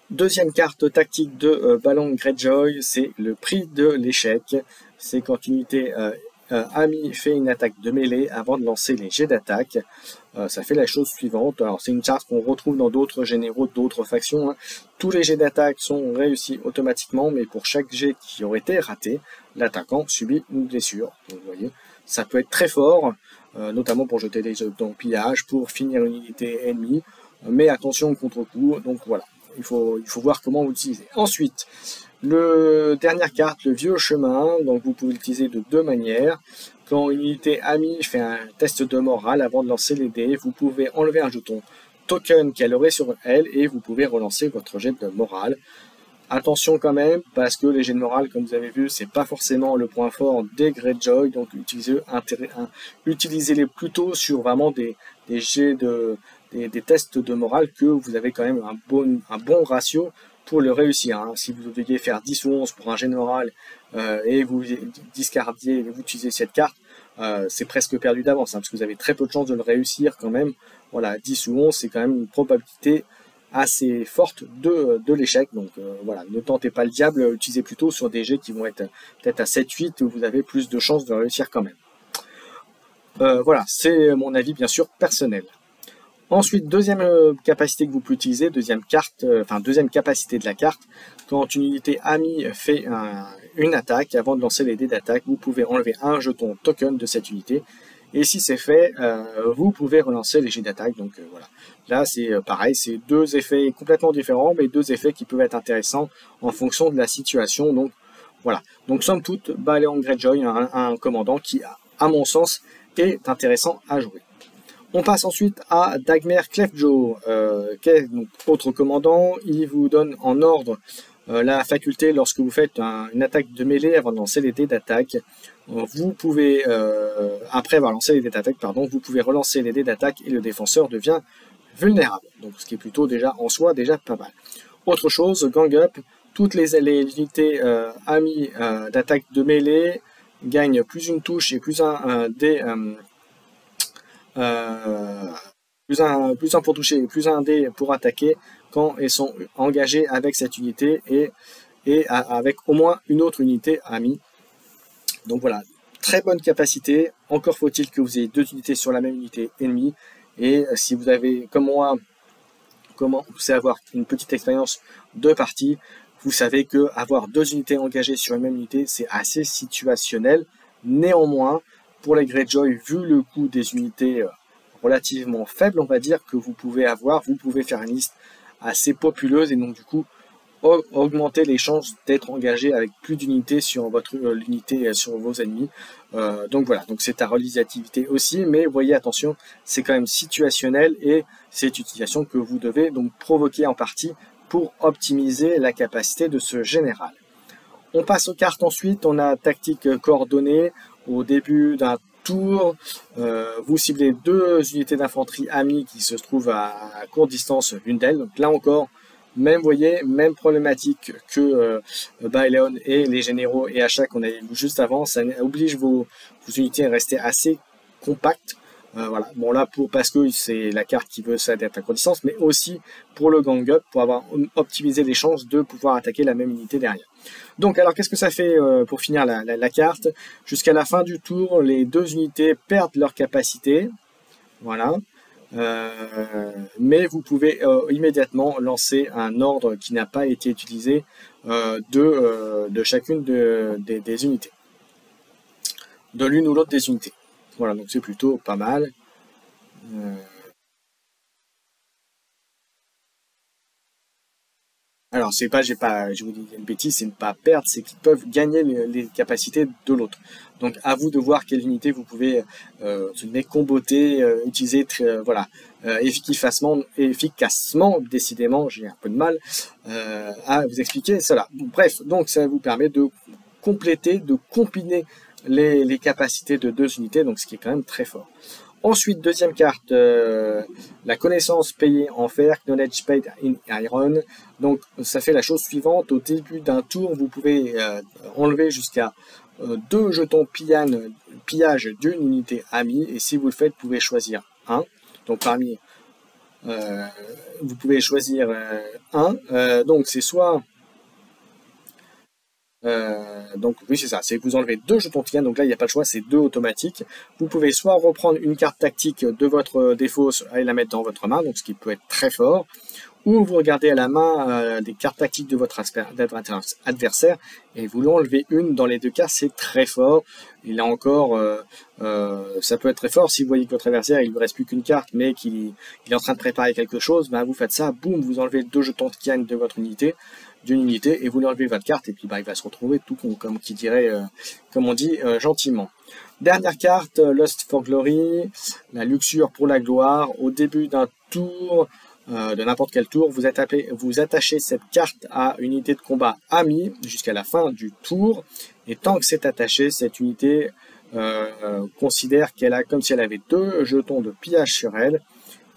Speaker 1: Deuxième carte tactique de Balon Greyjoy, c'est le prix de l'échec. C'est quand une unité amie fait une attaque de mêlée avant de lancer les jets d'attaque. Ça fait la chose suivante. Alors c'est une charte qu'on retrouve dans d'autres généraux, d'autres factions. Tous les jets d'attaque sont réussis automatiquement, mais pour chaque jet qui aurait été raté, l'attaquant subit une blessure. Donc, vous voyez, ça peut être très fort, notamment pour jeter des jets dans pillage, pour finir une unité ennemie. Mais attention au contre-coup. Donc voilà. Il faut voir comment vous l'utilisez. Ensuite, dernière carte, le vieux chemin. Donc vous pouvez l'utiliser de 2 manières. Quand une unité amie fait un test de morale avant de lancer les dés, vous pouvez enlever un jeton token qu'elle aurait sur elle et vous pouvez relancer votre jet de morale. Attention quand même, parce que les jets de morale, comme vous avez vu, c'est pas forcément le point fort des Greyjoy, donc utilisez-les plutôt sur vraiment des jets des tests de morale que vous avez quand même un bon ratio pour le réussir. Hein. Si vous deviez faire 10 ou 11 pour un jet de morale et vous discardiez et vous utilisez cette carte, c'est presque perdu d'avance, parce que vous avez très peu de chances de le réussir quand même. Voilà, 10 ou 11, c'est quand même une probabilité assez forte de l'échec. Donc voilà, ne tentez pas le diable, utilisez plutôt sur des jets qui vont être peut-être à 7-8 où vous avez plus de chances de réussir quand même. Voilà, c'est mon avis bien sûr personnel. Ensuite, deuxième capacité que vous pouvez utiliser, deuxième capacité de la carte, quand une unité amie fait une attaque, avant de lancer les dés d'attaque, vous pouvez enlever un jeton token de cette unité, et si c'est fait, vous pouvez relancer les jets d'attaque. Donc voilà, là c'est pareil, c'est 2 effets complètement différents, mais 2 effets qui peuvent être intéressants en fonction de la situation. Donc voilà, donc somme toute, Balon Greyjoy, un commandant qui, à mon sens, est intéressant à jouer. On passe ensuite à Dagmer Cleftjaw, autre commandant. Il vous donne en ordre la faculté, lorsque vous faites une attaque de mêlée avant de lancer les dés d'attaque, vous pouvez, après avoir lancé les dés d'attaque, vous pouvez relancer les dés d'attaque et le défenseur devient vulnérable. Donc ce qui est plutôt déjà en soi déjà pas mal. Autre chose, Gang Up, toutes les unités amies d'attaque de mêlée gagnent plus une touche et plus un dé. Plus un pour toucher et plus un dé pour attaquer quand ils sont engagés avec cette unité et avec au moins une autre unité amie. Donc voilà, très bonne capacité. Encore faut-il que vous ayez 2 unités sur la même unité ennemie. Et si vous avez, comme moi, commencé à avoir une petite expérience de partie, vous savez que avoir 2 unités engagées sur une même unité, c'est assez situationnel. Néanmoins, pour les Greyjoy, vu le coût des unités relativement faible, on va dire, que vous pouvez avoir, vous pouvez faire une liste assez populeuse et donc du coup augmenter les chances d'être engagé avec plus d'unités sur votre unité, sur vos ennemis. Donc voilà, donc c'est à relativité aussi, mais voyez attention, c'est quand même situationnel et c'est une utilisation que vous devez donc provoquer en partie pour optimiser la capacité de ce général. On passe aux cartes ensuite, on a tactique coordonnée. Au début d'un tour, vous ciblez 2 unités d'infanterie amies qui se trouvent à courte distance l'une d'elles. Donc là encore, même, voyez, même problématique que Baelon et les généraux et Achak qu'on avait vu juste avant, ça oblige vos unités à rester assez compactes. Voilà, bon là parce que c'est la carte qui veut s'adapter à courte distance, mais aussi pour le gang up, pour avoir optimisé les chances de pouvoir attaquer la même unité derrière. Donc alors qu'est-ce que ça fait pour finir la carte? Jusqu'à la fin du tour, les 2 unités perdent leur capacité, voilà, mais vous pouvez immédiatement lancer un ordre qui n'a pas été utilisé de chacune des unités, de l'une ou l'autre des unités. Voilà, donc c'est plutôt pas mal. Alors, c'est pas, je vous dis une bêtise, c'est ne pas perdre, c'est qu'ils peuvent gagner les capacités de l'autre. Donc, à vous de voir quelle unité vous pouvez comboter, utiliser, voilà, efficacement, décidément, j'ai un peu de mal à vous expliquer cela. Bref, donc ça vous permet de compléter, de combiner les capacités de 2 unités, donc ce qui est quand même très fort. Ensuite, deuxième carte, la connaissance payée en fer, Knowledge Paid in Iron. Donc, ça fait la chose suivante. Au début d'un tour, vous pouvez enlever jusqu'à 2 jetons pillage d'une unité amie. Et si vous le faites, vous pouvez choisir un. Donc, parmi, vous pouvez choisir un. Donc, c'est soit... donc oui c'est ça, c'est que vous enlevez 2 jetons de donc là il n'y a pas le choix, c'est 2 automatiques. Vous pouvez soit reprendre une carte tactique de votre défausse et la mettre dans votre main, donc ce qui peut être très fort, ou vous regardez à la main des cartes tactiques de votre adversaire et vous l'enlevez une. Dans les 2 cas c'est très fort. Et là encore ça peut être très fort si vous voyez que votre adversaire il ne lui reste plus qu'une carte mais qu'il est en train de préparer quelque chose, ben, vous faites ça, boum, vous enlevez 2 jetons de Kian de votre unité, et vous lui enlevez votre carte et puis bah, il va se retrouver tout comme qui dirait, comme on dit gentiment. Dernière carte, Lust for Glory, la luxure pour la gloire. Au début d'un tour, de n'importe quel tour, vous attachez cette carte à une unité de combat amie jusqu'à la fin du tour, et tant que c'est attaché, cette unité considère qu'elle a comme si elle avait 2 jetons de pillage sur elle,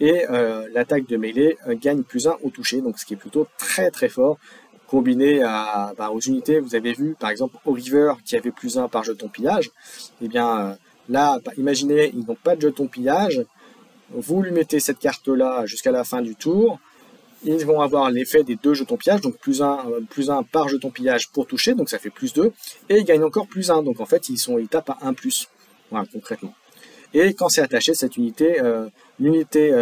Speaker 1: et l'attaque de mêlée gagne +1 au toucher, donc ce qui est plutôt très très fort. Combiné aux unités, vous avez vu par exemple au River qui avait +1 par jeton pillage, et bien là, imaginez, ils n'ont pas de jeton pillage, vous lui mettez cette carte là jusqu'à la fin du tour, ils vont avoir l'effet des 2 jetons pillage, donc +1 par jeton pillage pour toucher, donc ça fait +2, et ils gagnent encore +1, donc en fait ils tapent à 1+, voilà concrètement. Et quand c'est attaché, cette unité, l'unité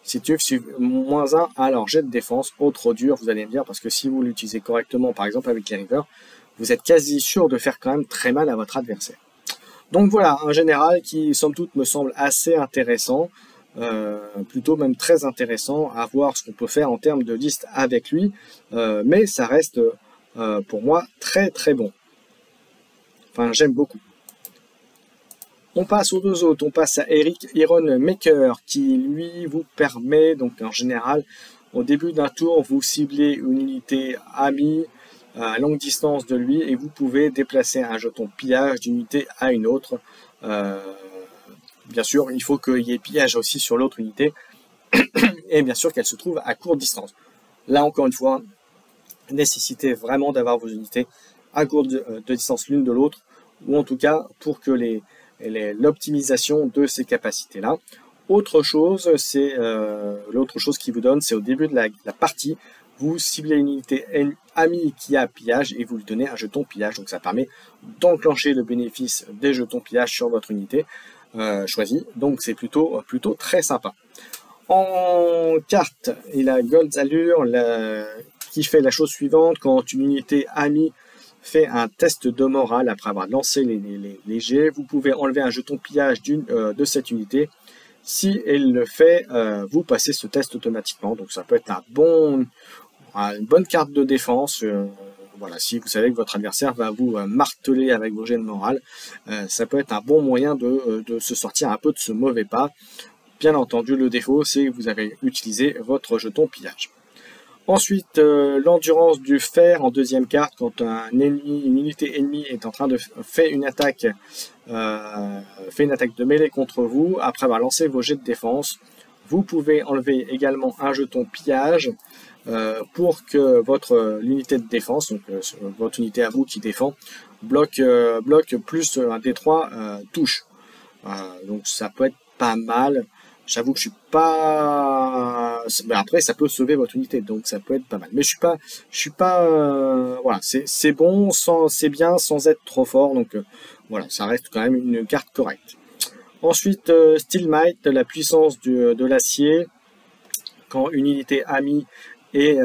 Speaker 1: situe -1 à leur jet de défense, trop dur, vous allez me dire, parce que si vous l'utilisez correctement, par exemple avec les River, vous êtes quasi sûr de faire quand même très mal à votre adversaire. Donc voilà, un général qui, somme toute, me semble assez intéressant, plutôt même très intéressant à voir ce qu'on peut faire en termes de liste avec lui, mais ça reste pour moi très très bon. Enfin, j'aime beaucoup. On passe aux 2 autres, on passe à Eric Iron Maker qui lui vous permet, donc en général, au début d'un tour, vous ciblez une unité amie à longue distance de lui et vous pouvez déplacer un jeton pillage d'une unité à une autre. Bien sûr, il faut qu'il y ait pillage aussi sur l'autre unité et bien sûr qu'elle se trouve à courte distance. Là encore une fois, nécessitez vraiment d'avoir vos unités à courte de distance l'une de l'autre, ou en tout cas pour que l'optimisation de ces capacités-là. Autre chose, c'est l'autre chose qui vous donne, c'est au début de la partie, vous ciblez une unité amie qui a pillage et vous lui donnez un jeton pillage. Donc ça permet d'enclencher le bénéfice des jetons pillage sur votre unité choisie. Donc c'est plutôt très sympa. En carte, il a Gold Allure qui fait la chose suivante: quand une unité amie fait un test de morale après avoir lancé les jets, vous pouvez enlever un jeton pillage de cette unité. Si elle le fait, vous passez ce test automatiquement. Donc ça peut être une bonne carte de défense. Voilà, si vous savez que votre adversaire va vous marteler avec vos jets de morale, ça peut être un bon moyen de se sortir un peu de ce mauvais pas. Bien entendu, le défaut, c'est que vous avez utilisé votre jeton pillage. Ensuite, l'endurance du fer en deuxième carte, quand une unité ennemie est en train de faire une attaque de mêlée contre vous, après avoir lancé vos jets de défense, vous pouvez enlever également un jeton pillage pour que votre unité de défense, donc votre unité à vous qui défend, bloque plus un D3 touche. Donc ça peut être pas mal. J'avoue que je suis pas. Mais après, ça peut sauver votre unité, donc ça peut être pas mal. Mais je suis pas. Voilà, c'est bon, c'est bien sans être trop fort. Donc voilà, ça reste quand même une carte correcte. Ensuite, Steel Might, la puissance de l'acier. Quand une unité amie et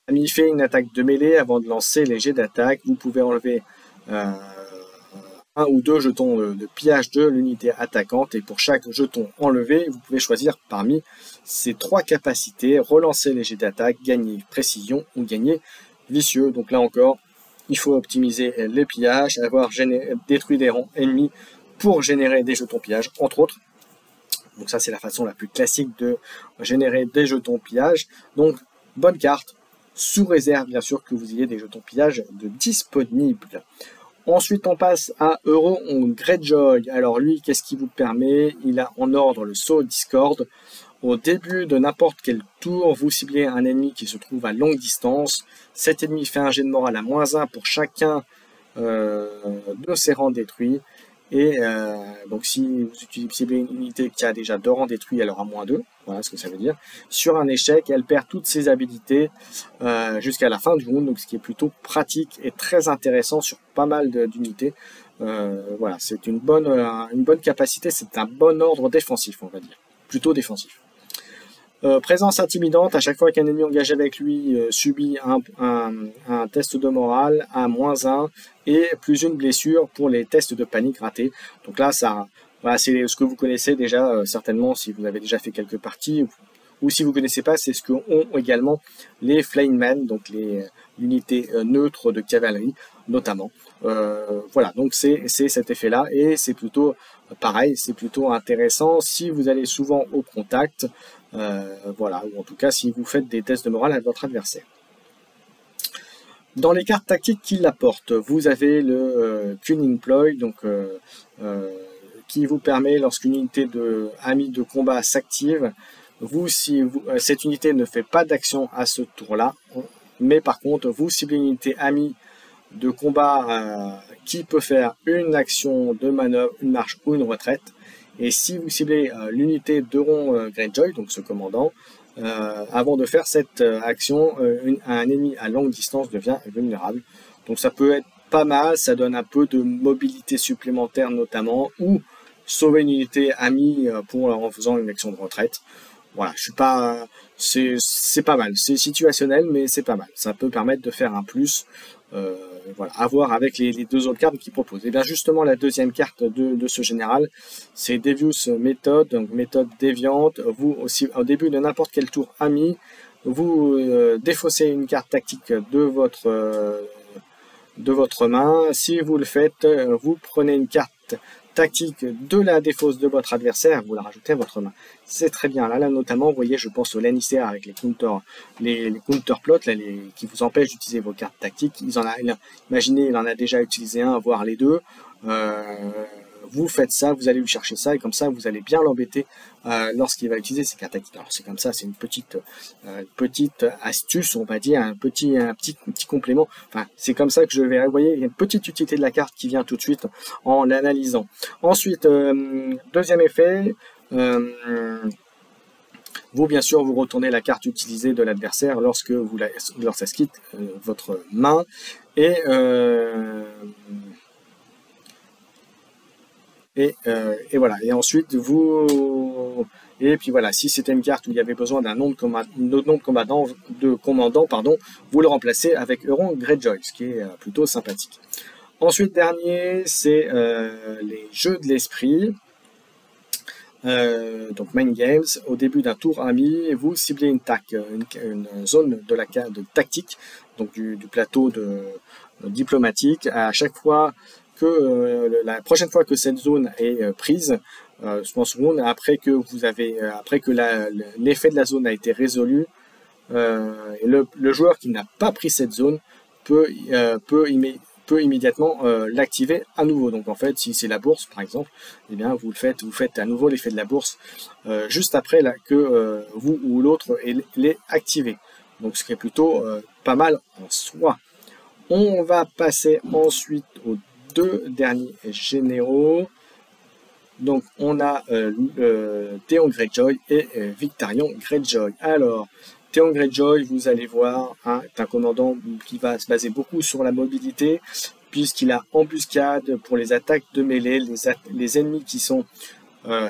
Speaker 1: ami fait une attaque de mêlée avant de lancer les jets d'attaque, vous pouvez enlever un ou deux jetons de pillage de l'unité attaquante et pour chaque jeton enlevé, vous pouvez choisir parmi ces trois capacités, relancer les jets d'attaque, gagner précision ou gagner vicieux. Donc là encore, il faut optimiser les pillages, avoir détruit des rangs ennemis pour générer des jetons pillage, entre autres. Donc ça, c'est la façon la plus classique de générer des jetons pillage. Donc, bonne carte, sous réserve bien sûr que vous ayez des jetons pillage de disponibles. Ensuite, on passe à Euron Greyjoy. Alors lui, qu'est-ce qui vous permet? Il a en ordre le saut Discord. Au début de n'importe quel tour, vous ciblez un ennemi qui se trouve à longue distance. Cet ennemi fait un jet de morale à -1 pour chacun de ses rangs détruits. Et donc si vous ciblez une unité qui a déjà 2 rangs détruits, elle aura -2, voilà ce que ça veut dire. Sur un échec, elle perd toutes ses habilités jusqu'à la fin du round, donc ce qui est plutôt pratique et très intéressant sur pas mal d'unités. Voilà, c'est une bonne capacité, c'est un bon ordre défensif, on va dire, plutôt défensif. Présence intimidante, à chaque fois qu'un ennemi engagé avec lui subit un test de morale à -1 et plus une blessure pour les tests de panique ratés. Donc là, voilà, c'est ce que vous connaissez déjà certainement si vous avez déjà fait quelques parties, ou si vous ne connaissez pas, c'est ce que ont également les Flamemen, donc les unités neutres de cavalerie notamment. Voilà, donc c'est cet effet-là et c'est plutôt pareil, c'est plutôt intéressant si vous allez souvent au contact. Voilà, ou en tout cas si vous faites des tests de morale à votre adversaire. Dans les cartes tactiques qui l'apportent, vous avez le Cunning Ploy, donc qui vous permet, lorsqu'une unité amie de combat s'active, cette unité ne fait pas d'action à ce tour-là, mais par contre, vous ciblez une unité amie de combat qui peut faire une action de manœuvre, une marche ou une retraite. Et si vous ciblez l'unité d'Euron Greyjoy, donc ce commandant, avant de faire cette action, un ennemi à longue distance devient vulnérable. Donc ça peut être pas mal, ça donne un peu de mobilité supplémentaire notamment, ou sauver une unité amie en faisant une action de retraite. Voilà, c'est pas mal, c'est situationnel, mais c'est pas mal. Ça peut permettre de faire un plus. Voilà, à voir avec les deux autres cartes qu'il propose. Et bien justement, la deuxième carte de ce général, c'est Devious Method, donc méthode déviante. Vous aussi, au début de n'importe quel tour ami, vous défaussez une carte tactique de votre main. Si vous le faites, vous prenez une carte tactique de la défausse de votre adversaire, vous la rajoutez à votre main. C'est très bien. Là notamment, vous voyez, je pense au Lannister avec les counter plots qui vous empêchent d'utiliser vos cartes tactiques. Imaginez, il en a déjà utilisé un, voire les deux. Vous faites ça, vous allez lui chercher ça, et comme ça, vous allez bien l'embêter lorsqu'il va utiliser ses cartes tactiques. Alors c'est comme ça, c'est une petite astuce, on va dire, un petit complément. Enfin, c'est comme ça que je vais. Vous voyez, il y a une petite utilité de la carte qui vient tout de suite en l'analysant. Ensuite, deuxième effet. Vous, bien sûr, vous retournez la carte utilisée de l'adversaire lorsque ça se quitte votre main. Et voilà. Et ensuite, et puis voilà, si c'était une carte où il y avait besoin d'un nom de commandant, vous le remplacez avec Euron Greyjoy, ce qui est plutôt sympathique. Ensuite, dernier, c'est les jeux de l'esprit. Donc Mind Games, au début d'un tour ami, vous ciblez une zone de tactique, donc du plateau diplomatique. À chaque fois la prochaine fois que cette zone est prise, après que l'effet de la zone a été résolu, Et le joueur qui n'a pas pris cette zone peut immédiatement l'activer à nouveau. Donc en fait, si c'est la bourse par exemple, eh bien vous faites à nouveau l'effet de la bourse juste après là, que vous ou l'autre l'ait activé. Donc ce qui est plutôt pas mal en soi. On va passer ensuite aux deux derniers généraux. Donc on a Theon Greyjoy et Victarion Greyjoy. Alors Theon Greyjoy, vous allez voir, hein, est un commandant qui va se baser beaucoup sur la mobilité, puisqu'il a embuscade pour les attaques de mêlée, les ennemis qui sont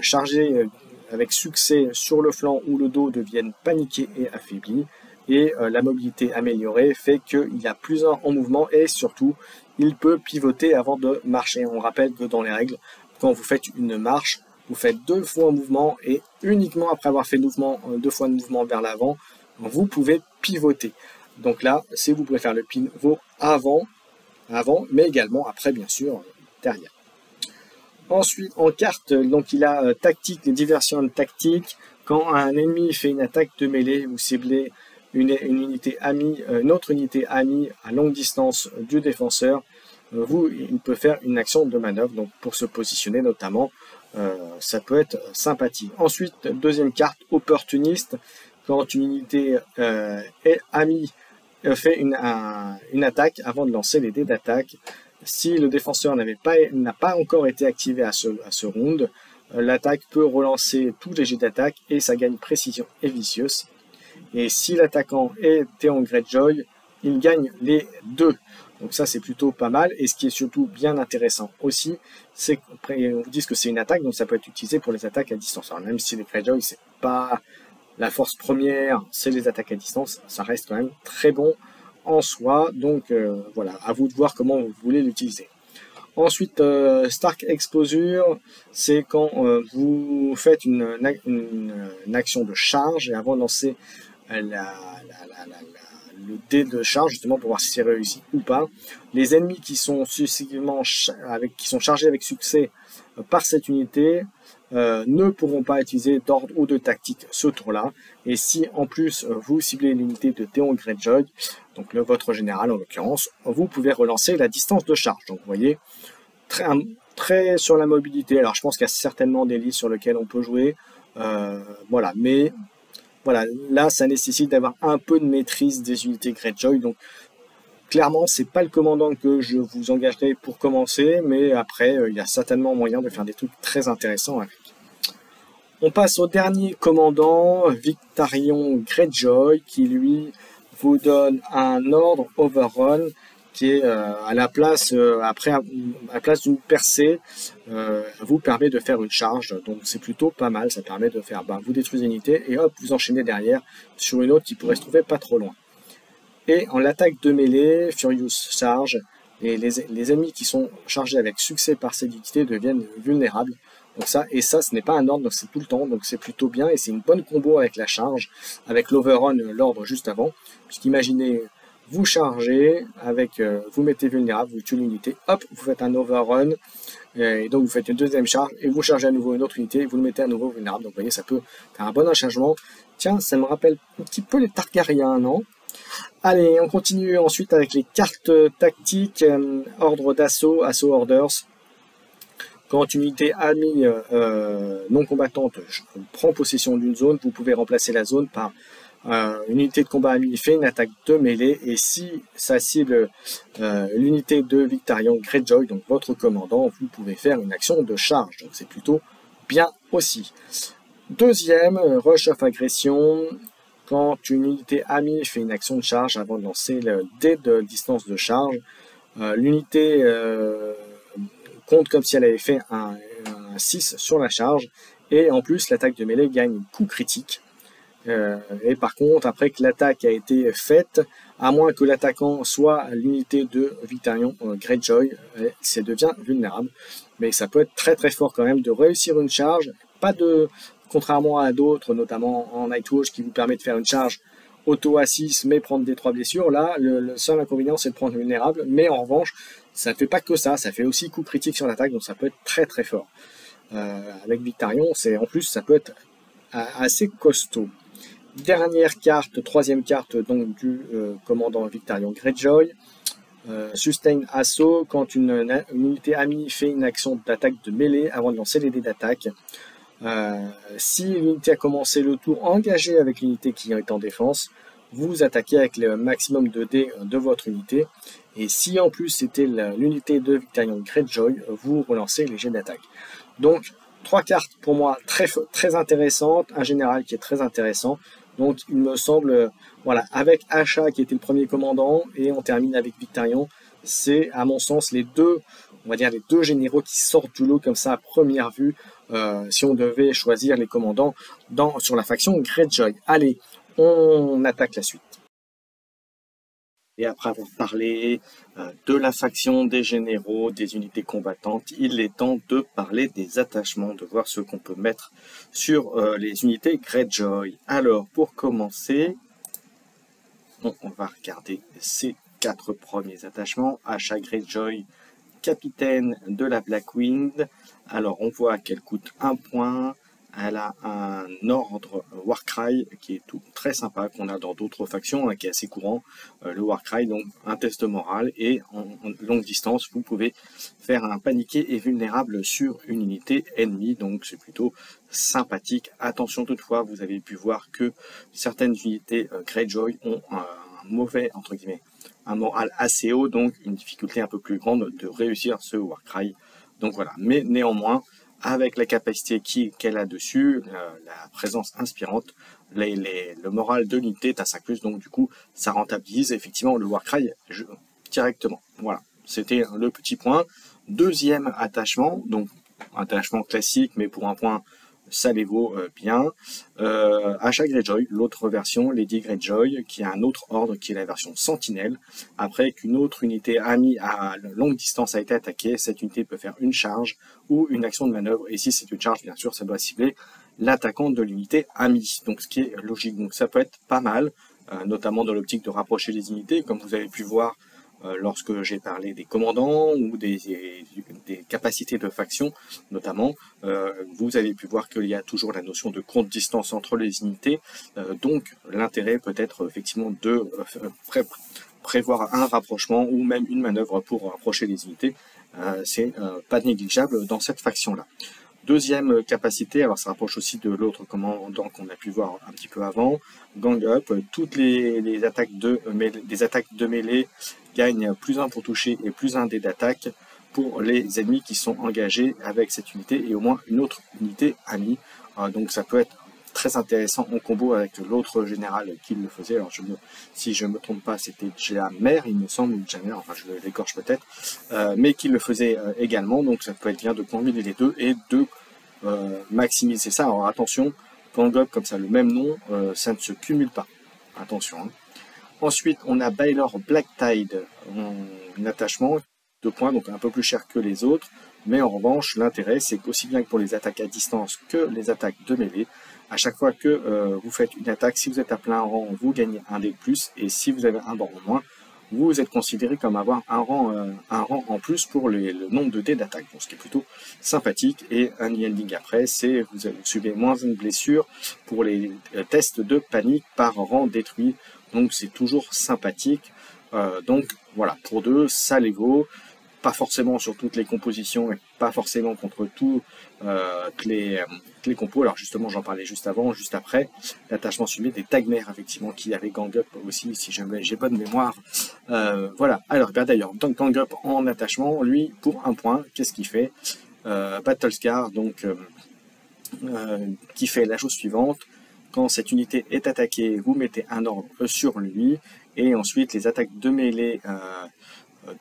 Speaker 1: chargés avec succès sur le flanc ou le dos deviennent paniqués et affaiblis, et la mobilité améliorée fait qu'il a plus un en mouvement, et surtout, il peut pivoter avant de marcher. On rappelle que dans les règles, quand vous faites une marche, vous faites 2 fois un mouvement, et uniquement après avoir fait 2 fois de mouvement vers l'avant, vous pouvez pivoter. Donc là, si vous pouvez faire le pivot avant, mais également après, bien sûr, derrière. Ensuite, en carte, donc il a tactique, les diversions tactiques. Quand un ennemi fait une attaque de mêlée, vous ciblez une autre unité amie à longue distance du défenseur, il peut faire une action de manœuvre, donc pour se positionner notamment, ça peut être sympathique. Ensuite, deuxième carte, opportuniste. Quand une unité amie fait une attaque, avant de lancer les dés d'attaque, si le défenseur n'a pas encore été activé à ce round, l'attaque peut relancer tous les jets d'attaque et ça gagne précision et vicieuse. Et si l'attaquant est Theon Greyjoy, il gagne les deux. Donc ça c'est plutôt pas mal, et ce qui est surtout bien intéressant aussi, c'est qu'on vous dit que c'est une attaque, donc ça peut être utilisé pour les attaques à distance. Alors même si les Greyjoy c'est pas la force première, c'est les attaques à distance, ça reste quand même très bon en soi, donc voilà, à vous de voir comment vous voulez l'utiliser. Ensuite, Stark Exposure, c'est quand vous faites une action de charge, et avant de lancer le dé de charge, justement pour voir si c'est réussi ou pas, les ennemis qui sont chargés avec succès par cette unité ne pourront pas utiliser d'ordre ou de tactique ce tour-là. Et si en plus vous ciblez l'unité de Theon Greyjoy, donc votre général en l'occurrence, vous pouvez relancer la distance de charge. Donc vous voyez, très sur la mobilité. Alors je pense qu'il y a certainement des listes sur lesquelles on peut jouer, voilà, mais voilà, là ça nécessite d'avoir un peu de maîtrise des unités Greyjoy. Donc clairement, c'est pas le commandant que je vous engagerai pour commencer, mais après, il y a certainement moyen de faire des trucs très intéressants avec. On passe au dernier commandant, Victarion Greyjoy, qui lui vous donne un ordre Overrun, qui est à la place d'une percée, vous permet de faire une charge. Donc c'est plutôt pas mal, ça permet de faire, vous détruisez une unité, et hop, vous enchaînez derrière sur une autre qui pourrait se trouver pas trop loin. Et en l'attaque de mêlée, Furious Charge, et les ennemis qui sont chargés avec succès par cette unité deviennent vulnérables. Donc ça, ce n'est pas un ordre, donc c'est tout le temps, donc c'est plutôt bien, et c'est une bonne combo avec la charge, avec l'overrun, l'ordre juste avant. Puisqu'imaginez, vous chargez, vous mettez vulnérable, vous tuez l'unité, hop, vous faites un overrun, et donc vous faites une deuxième charge, et vous chargez à nouveau une autre unité, et vous le mettez à nouveau vulnérable. Donc vous voyez, ça peut faire un bon enchangement. Tiens, ça me rappelle un petit peu les Targaryens, non ? Allez, on continue ensuite avec les cartes tactiques, ordre d'assaut, assaut orders. Quand une unité amie non combattante prend possession d'une zone, vous pouvez remplacer la zone par une unité de combat amie fait une attaque de mêlée, et si ça cible l'unité de Victarion Greyjoy, donc votre commandant, vous pouvez faire une action de charge, donc c'est plutôt bien aussi. Deuxième, rush of agression. Quand une unité amie fait une action de charge avant de lancer le dé de distance de charge, l'unité compte comme si elle avait fait un 6 sur la charge, et en plus l'attaque de mêlée gagne coup critique. Et par contre, après que l'attaque a été faite, à moins que l'attaquant soit l'unité de Victarion Greyjoy, ça devient vulnérable. Mais ça peut être très très fort quand même de réussir une charge, contrairement à d'autres, notamment en Nightwatch, qui vous permet de faire une charge auto à 6, mais prendre des 3 blessures. Là, le seul inconvénient, c'est de prendre vulnérable, mais en revanche, ça ne fait pas que ça fait aussi coup critique sur l'attaque, donc ça peut être très très fort. Avec Victarion, en plus, ça peut être assez costaud. Dernière carte, troisième carte donc du commandant Victarion Greyjoy. Sustain Assaut, quand une unité amie fait une action d'attaque de mêlée avant de lancer les dés d'attaque. Si l'unité a commencé le tour engagé avec l'unité qui est en défense, vous attaquez avec le maximum de dés de votre unité. Et si en plus c'était l'unité de Victarion Greyjoy, vous relancez les jets d'attaque. Donc, 3 cartes pour moi très intéressantes, un général qui est très intéressant. Donc, il me semble, voilà, avec Asha qui était le premier commandant, et on termine avec Victarion, c'est à mon sens les deux, on va dire les deux généraux qui sortent du lot comme ça à première vue, si on devait choisir les commandants sur la faction Greyjoy. Allez, on attaque la suite. Et après avoir parlé de la faction, des généraux, des unités combattantes, il est temps de parler des attachements, de voir ce qu'on peut mettre sur les unités Greyjoy. Alors, pour commencer, on va regarder ces 4 premiers attachements. Asha Greyjoy, capitaine de la Blackwind. Alors, on voit qu'elle coûte 1 point. Elle a un ordre Warcry qui est très sympa, qu'on a dans d'autres factions, qui est assez courant. Le Warcry, donc un test moral, et en longue distance, vous pouvez faire un paniqué et vulnérable sur une unité ennemie, donc c'est plutôt sympathique. Attention toutefois, vous avez pu voir que certaines unités Greyjoy ont un mauvais, entre guillemets, un moral assez haut, donc une difficulté un peu plus grande de réussir ce Warcry. Donc voilà, mais néanmoins, avec la capacité qu'elle a dessus, la présence inspirante, le moral de l'unité est à 5+, donc du coup, ça rentabilise effectivement le Warcry directement. Voilà, c'était le petit point. Deuxième attachement, donc attachement classique, mais pour un point, ça les vaut bien. Asha Greyjoy, l'autre version, Lady Greyjoy, qui a un autre ordre, qui est la version Sentinelle. Après qu'une autre unité amie à longue distance a été attaquée, cette unité peut faire une charge ou une action de manœuvre. Et si c'est une charge, bien sûr, ça doit cibler l'attaquant de l'unité amie. Donc ce qui est logique. Donc ça peut être pas mal, notamment dans l'optique de rapprocher les unités, comme vous avez pu voir lorsque j'ai parlé des commandants ou des capacités de faction, notamment, vous avez pu voir qu'il y a toujours la notion de courte distance entre les unités, donc l'intérêt peut être effectivement de prévoir un rapprochement ou même une manœuvre pour rapprocher les unités, c'est pas négligeable dans cette faction-là. Deuxième capacité, alors ça rapproche aussi de l'autre commandant qu'on a pu voir un petit peu avant, Gang Up, toutes les attaques des attaques de mêlée gagnent +1 pour toucher et +1 dé d'attaque pour les ennemis qui sont engagés avec cette unité et au moins une autre unité amie. Donc ça peut être très intéressant en combo avec l'autre général qui le faisait. Alors si je ne me trompe pas, c'était Jamer, il me semble, ou Jamer, enfin je l'écorche peut-être, mais qui le faisait également. Donc ça peut être bien de combiner les deux et de maximiser ça. Alors attention, Gang Up, comme ça le même nom, ça ne se cumule pas. Attention. Hein. Ensuite, on a Baylor Blacktide, un attachement, 2 points, donc un peu plus cher que les autres. Mais en revanche, l'intérêt, c'est qu'aussi bien que pour les attaques à distance que les attaques de mêlée, à chaque fois que vous faites une attaque, si vous êtes à plein rang, vous gagnez un dé de plus. Et si vous avez un rang en moins, vous êtes considéré comme avoir un rang en plus pour le nombre de dés d'attaque. Donc, ce qui est plutôt sympathique. Et un ending après, c'est vous subissez moins une blessure pour les tests de panique par rang détruit. Donc c'est toujours sympathique. Donc voilà, pour 2, ça les vaut. Pas forcément sur toutes les compositions et pas forcément contre tous les compos. Alors justement, j'en parlais juste avant, juste après. L'attachement subi des Tagmères, effectivement, qui avait Gang Up aussi, si jamais j'ai bonne mémoire. Voilà. Alors, ben, d'ailleurs, Gang Up en attachement, lui, pour 1 point, qu'est-ce qu'il fait Battlescar, donc, qui fait la chose suivante. Quand cette unité est attaquée, vous mettez un ordre sur lui, et ensuite les attaques de mêlée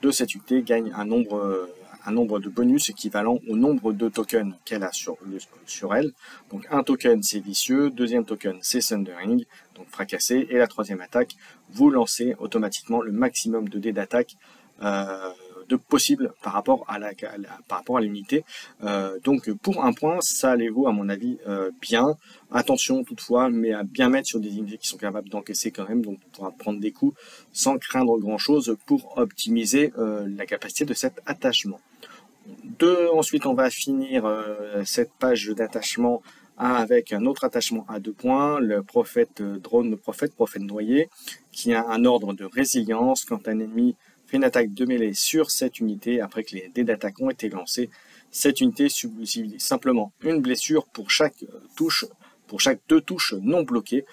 Speaker 1: de cette unité gagnent un nombre de bonus équivalent au nombre de tokens qu'elle a sur elle. Donc un token c'est vicieux, deuxième token c'est Thundering, donc fracassé, et la troisième attaque, vous lancez automatiquement le maximum de dés d'attaque de possible par rapport à l'unité. Donc pour 1 point, ça les vaut à mon avis bien. Attention toutefois, mais à bien mettre sur des unités qui sont capables d'encaisser quand même, donc on pourra prendre des coups sans craindre grand chose pour optimiser la capacité de cet attachement. Ensuite on va finir cette page d'attachement avec un autre attachement à 2 points, le prophète drone, le prophète noyé, qui a un ordre de résilience. Quand un ennemi fait une attaque de mêlée sur cette unité, après que les dés d'attaque ont été lancés, cette unité subit simplement une blessure pour chaque touche, pour chaque 2 touches non bloquées.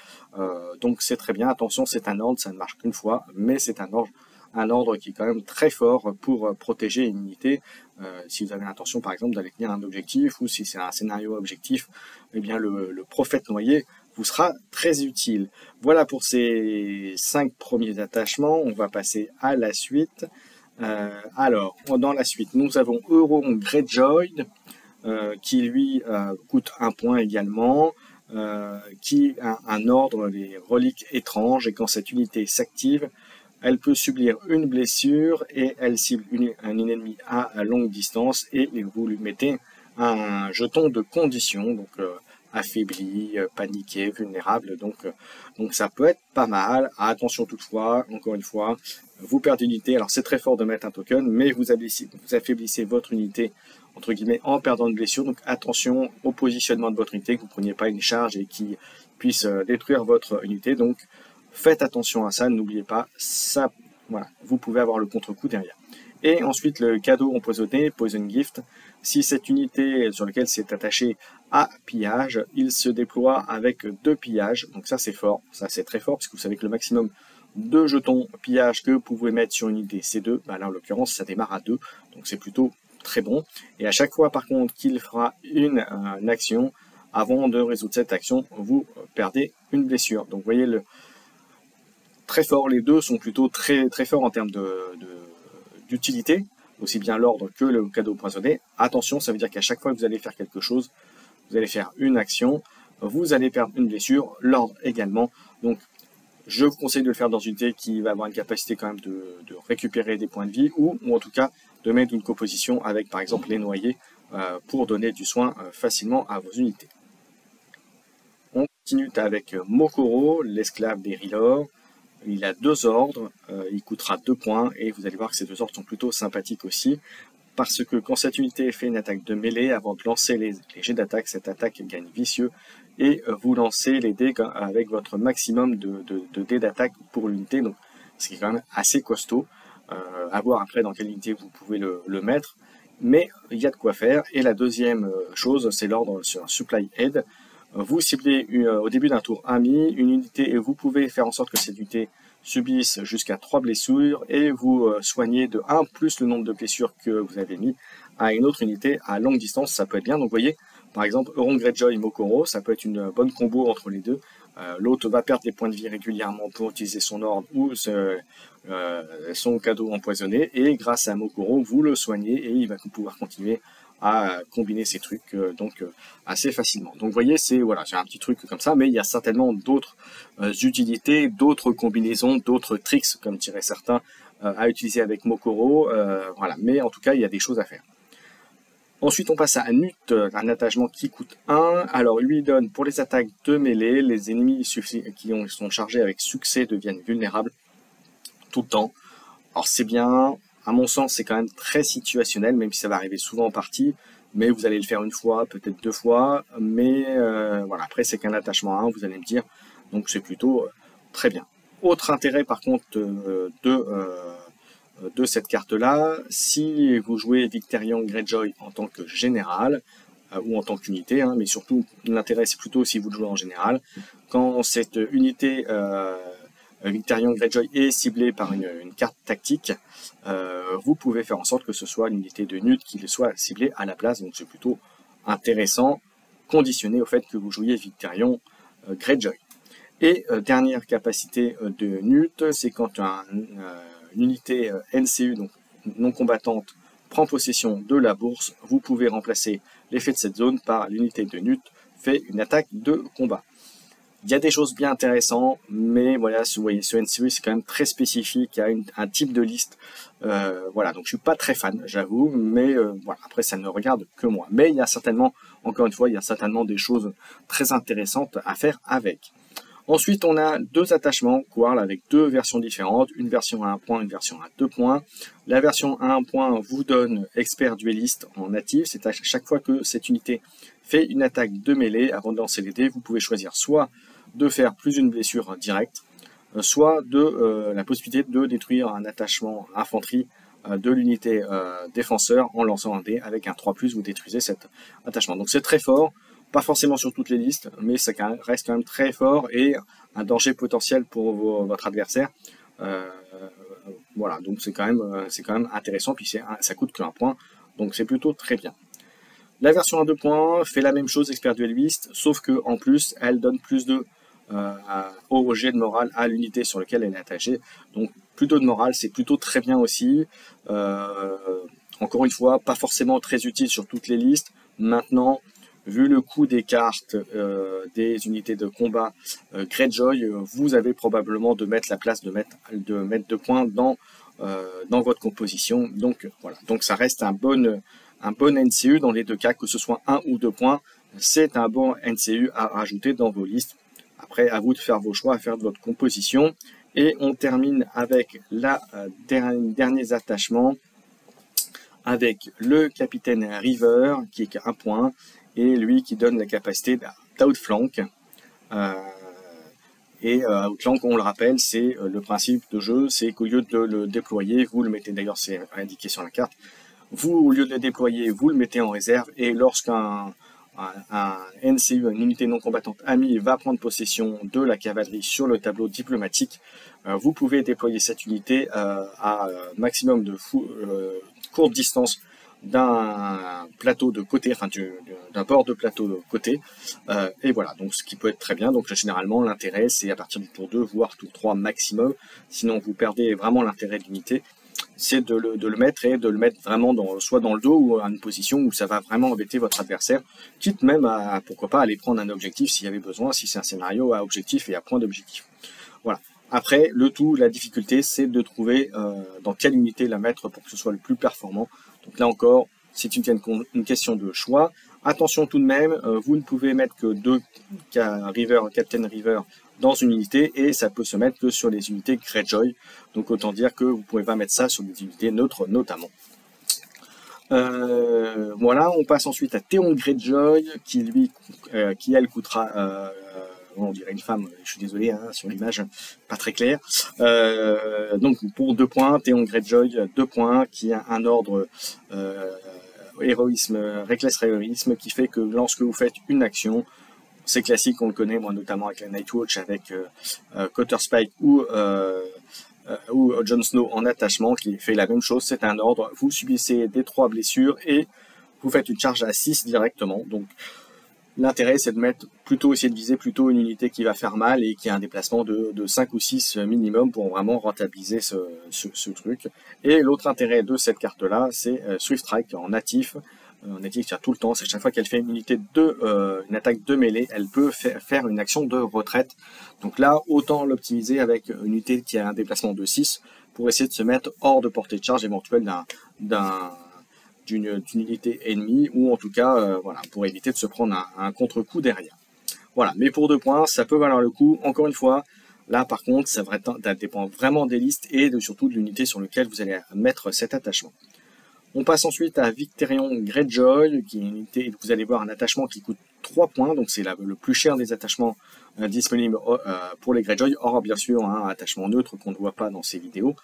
Speaker 1: Donc c'est très bien. Attention, c'est un ordre, ça ne marche qu'une fois, mais c'est un ordre qui est quand même très fort pour protéger une unité. Si vous avez l'intention par exemple d'aller tenir un objectif, ou si c'est un scénario objectif, eh bien le prophète noyé vous sera très utile. Voilà pour ces 5 premiers attachements. On va passer à la suite. Alors, dans la suite, nous avons Euron Greyjoy, qui lui coûte 1 point également, qui a un ordre, les reliques étranges, et quand cette unité s'active, elle peut subir une blessure et elle cible un ennemi à longue distance, et vous lui mettez un jeton de condition, donc affaibli, paniqué, vulnérable, donc ça peut être pas mal. Attention toutefois, encore une fois, vous perdez une unité, alors c'est très fort de mettre un token, mais vous affaiblissez votre unité, entre guillemets, en perdant une blessure, donc attention au positionnement de votre unité, que vous ne preniez pas une charge et qui puisse détruire votre unité, donc faites attention à ça, n'oubliez pas, ça, voilà, vous pouvez avoir le contre-coup derrière. Et ensuite, le cadeau empoisonné, Poison Gift. Si cette unité sur laquelle c'est attaché a pillage, il se déploie avec 2 pillages. Donc ça, c'est fort. Ça, c'est très fort, parce que vous savez que le maximum de jetons pillage que vous pouvez mettre sur une unité, c'est 2. Bah là, en l'occurrence, ça démarre à 2. Donc c'est plutôt très bon. Et à chaque fois, par contre, qu'il fera une action, avant de résoudre cette action, vous perdez une blessure. Donc vous voyez, très fort. Les deux sont plutôt très, très forts en termes d'utilité, aussi bien l'ordre que le cadeau empoisonné. Attention, ça veut dire qu'à chaque fois que vous allez faire quelque chose, vous allez faire une action, vous allez perdre une blessure, l'ordre également. Donc, je vous conseille de le faire dans une unité qui va avoir une capacité quand même de récupérer des points de vie, ou en tout cas de mettre une composition avec par exemple les noyés pour donner du soin facilement à vos unités. On continue avec Mokoro, l'esclave des R'hllor. Il a 2 ordres, il coûtera 2 points, et vous allez voir que ces 2 ordres sont plutôt sympathiques aussi, parce que quand cette unité fait une attaque de mêlée, avant de lancer les jets d'attaque, cette attaque gagne vicieux, et vous lancez les dés avec votre maximum de dés d'attaque pour l'unité, donc ce qui est quand même assez costaud. À voir après dans quelle unité vous pouvez le mettre, mais il y a de quoi faire. Et la deuxième chose, c'est l'ordre sur un Supply Aid. Vous ciblez au début d'un tour ami une unité, et vous pouvez faire en sorte que cette unité subisse jusqu'à 3 blessures, et vous soignez de 1 plus le nombre de blessures que vous avez mis à une autre unité à longue distance. Ça peut être bien. Donc vous voyez, par exemple, Euron Greyjoy et Mokoro, ça peut être une bonne combo entre les deux. L'autre va perdre des points de vie régulièrement pour utiliser son ordre ou son cadeau empoisonné, et grâce à Mokoro, vous le soignez et il va pouvoir continuer à combiner ces trucs assez facilement. Donc vous voyez, c'est voilà, un petit truc comme ça, mais il y a certainement d'autres utilités, d'autres combinaisons, d'autres tricks, comme diraient certains, à utiliser avec Mokoro. Voilà, mais en tout cas, il y a des choses à faire. Ensuite, on passe à Nut, un attachement qui coûte 1. Alors, lui donne pour les attaques de mêlée, les ennemis qui sont chargés avec succès deviennent vulnérables tout le temps. Alors, c'est bien. À mon sens, c'est quand même très situationnel, même si ça va arriver souvent en partie, mais vous allez le faire une fois, peut-être 2 fois, mais voilà, après c'est qu'un attachement à 1, vous allez me dire, donc c'est plutôt très bien. Autre intérêt par contre de cette carte-là, si vous jouez Victarion Greyjoy en tant que général, ou en tant qu'unité, hein, mais surtout l'intérêt c'est plutôt si vous le jouez en général, quand cette unité Victarion Greyjoy est ciblé par une carte tactique, vous pouvez faire en sorte que ce soit l'unité de Nut qui soit ciblée à la place, donc c'est plutôt intéressant, conditionné au fait que vous jouiez Victarion Greyjoy. Et dernière capacité de Nut, c'est quand une unité NCU, donc non combattante, prend possession de la bourse, vous pouvez remplacer l'effet de cette zone par l'unité de Nut fait une attaque de combat. Il y a des choses bien intéressantes, mais voilà, vous voyez, ce NCU, c'est quand même très spécifique, il y a un type de liste, voilà, donc je suis pas très fan, j'avoue, mais voilà, après ça ne regarde que moi. Mais il y a certainement, encore une fois, il y a certainement des choses très intéressantes à faire avec. Ensuite, on a deux attachements Quarl avec deux versions différentes, une version à 1 point, une version à 2 points. La version à 1 point vous donne expert dueliste en natif, c'est à chaque fois que cette unité fait une attaque de mêlée, avant de lancer les dés, vous pouvez choisir soit de faire plus une blessure directe, soit de la possibilité de détruire un attachement infanterie de l'unité défenseur en lançant un dé avec un 3+, vous détruisez cet attachement. Donc c'est très fort. Pas forcément sur toutes les listes, mais ça reste quand même très fort et un danger potentiel pour votre adversaire. Voilà, donc c'est quand même intéressant, puis ça coûte qu'un point, donc c'est plutôt très bien. La version à 2 points fait la même chose, expert dueliste, sauf que en plus, elle donne plus de au jet de morale à l'unité sur laquelle elle est attachée. Donc plutôt de morale, c'est plutôt très bien aussi. Encore une fois, pas forcément très utile sur toutes les listes. Maintenant, vu le coût des cartes des unités de combat Greyjoy, vous avez probablement de mettre la place de mettre 2 points dans votre composition. Donc voilà, donc ça reste un bon NCU dans les deux cas, que ce soit 1 ou 2 points. C'est un bon NCU à rajouter dans vos listes. Après, à vous de faire vos choix, à faire de votre composition. Et on termine avec la dernier attachement avec le capitaine River, qui est 1 point, et lui qui donne la capacité d'outflank. Outflank, on le rappelle, c'est le principe de jeu, c'est qu'au lieu de le déployer, vous le mettez, d'ailleurs c'est indiqué sur la carte, vous, au lieu de le déployer, vous le mettez en réserve, et lorsqu'un NCU, une unité non combattante amie, va prendre possession de la cavalerie sur le tableau diplomatique, vous pouvez déployer cette unité à maximum de courte distance d'un plateau de côté, enfin d'un bord de plateau de côté, et voilà, donc ce qui peut être très bien. Donc généralement l'intérêt c'est à partir du tour 2, voire tour 3 maximum, sinon vous perdez vraiment l'intérêt de l'unité, c'est de le mettre et de le mettre vraiment soit dans le dos ou à une position où ça va vraiment embêter votre adversaire, quitte même à, pourquoi pas, aller prendre un objectif s'il y avait besoin, si c'est un scénario à objectif et à point d'objectif. Voilà. Après, la difficulté, c'est de trouver dans quelle unité la mettre pour que ce soit le plus performant. Donc là encore, c'est une question de choix. Attention tout de même, vous ne pouvez mettre que 2 Captain River dans une unité, et ça peut se mettre que sur les unités Greyjoy. Donc autant dire que vous ne pouvez pas mettre ça sur des unités neutres notamment. Voilà, on passe ensuite à Theon Greyjoy, qui elle coûtera... on dirait une femme, je suis désolé, hein, sur l'image, pas très clair. Donc pour 2 points, Theon Greyjoy, 2 points, qui a un ordre héroïsme, reckless héroïsme, qui fait que lorsque vous faites une action, c'est classique, on le connaît, moi notamment avec la Nightwatch, avec Cotter Spike ou Jon Snow en attachement, qui fait la même chose, c'est un ordre, vous subissez des 3 blessures et vous faites une charge à 6 directement. Donc l'intérêt c'est de essayer de viser plutôt une unité qui va faire mal et qui a un déplacement de 5 ou 6 minimum pour vraiment rentabiliser ce truc. Et l'autre intérêt de cette carte là, c'est Swift Strike en natif. En natif, il y a tout le temps, c'est chaque fois qu'elle fait une unité une attaque de mêlée, elle peut faire une action de retraite. Donc là, autant l'optimiser avec une unité qui a un déplacement de 6 pour essayer de se mettre hors de portée de charge éventuelle d'une unité ennemie, ou en tout cas, voilà, pour éviter de se prendre un contre-coup derrière. Voilà, mais pour 2 points, ça peut valoir le coup. Encore une fois, là par contre, ça dépend vraiment des listes et surtout de l'unité sur laquelle vous allez mettre cet attachement. On passe ensuite à Victarion Greyjoy, qui est une unité, vous allez voir un attachement qui coûte 3 points, donc c'est le plus cher des attachements disponibles pour les Greyjoy, or bien sûr un attachement neutre qu'on ne voit pas dans ces vidéos.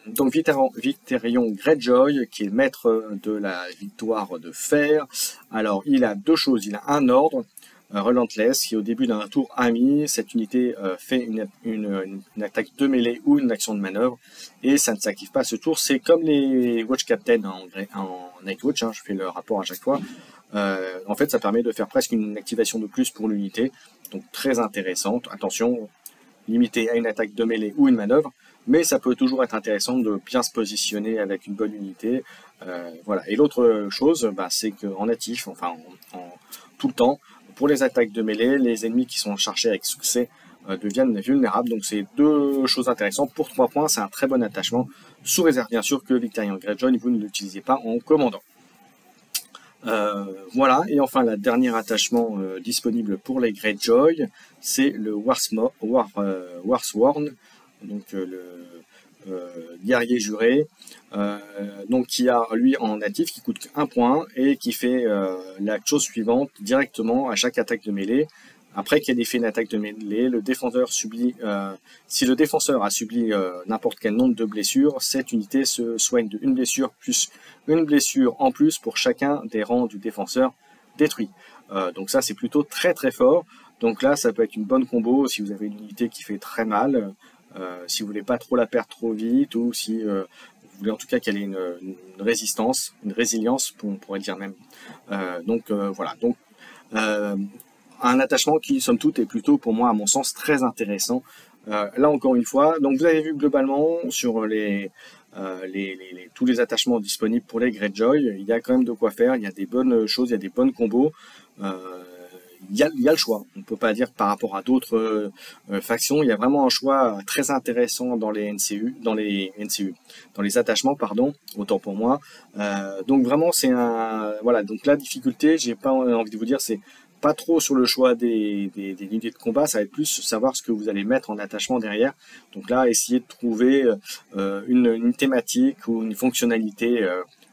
Speaker 1: Donc Victarion Greyjoy, qui est maître de la victoire de fer. Alors il a 2 choses, il a un ordre, Relentless, qui au début d'un tour ami, cette unité fait une attaque de mêlée ou une action de manœuvre, et ça ne s'active pas ce tour. C'est comme les Watch Captain en Nightwatch, hein, je fais le rapport à chaque fois. En fait, ça permet de faire presque une activation de plus pour l'unité, donc très intéressante. Attention, limité à une attaque de mêlée ou une manœuvre, mais ça peut toujours être intéressant de bien se positionner avec une bonne unité. Voilà. Et l'autre chose, c'est qu'en natif, enfin tout le temps, pour les attaques de mêlée, les ennemis qui sont chargés avec succès deviennent vulnérables. Donc c'est 2 choses intéressantes. Pour 3 points, c'est un très bon attachement, sous réserve bien sûr que Victarion Greyjoy, vous ne l'utilisez pas en commandant. Voilà, et enfin, le dernier attachement disponible pour les Greyjoy, c'est le Warsworn, donc le guerrier juré, donc qui a lui en natif qui coûte 1 point et qui fait la chose suivante directement à chaque attaque de mêlée. Après qu'il ait fait une attaque de mêlée, le défenseur subit, si le défenseur a subi n'importe quel nombre de blessures, cette unité se soigne de une blessure plus une blessure en plus pour chacun des rangs du défenseur détruit. Donc ça c'est plutôt très très fort. Donc là ça peut être une bonne combo si vous avez une unité qui fait très mal, si vous voulez pas trop la perdre trop vite, ou si vous voulez en tout cas qu'elle ait une résistance, une résilience, on pourrait dire même. Voilà. Donc un attachement qui, somme toute, est plutôt, pour moi, à mon sens, très intéressant. Là, encore une fois, donc vous avez vu globalement sur tous les attachements disponibles pour les Greyjoy, il y a quand même de quoi faire, il y a des bonnes choses, il y a des bonnes combos. Il y a le choix. On ne peut pas dire que par rapport à d'autres factions, il y a vraiment un choix très intéressant dans les NCU, dans les attachements, pardon, autant pour moi. Donc vraiment, c'est voilà. Donc la difficulté, j'ai pas envie de vous dire, c'est pas trop sur le choix des unités de combat, ça va être plus savoir ce que vous allez mettre en attachement derrière. Donc là, essayez de trouver une thématique ou une fonctionnalité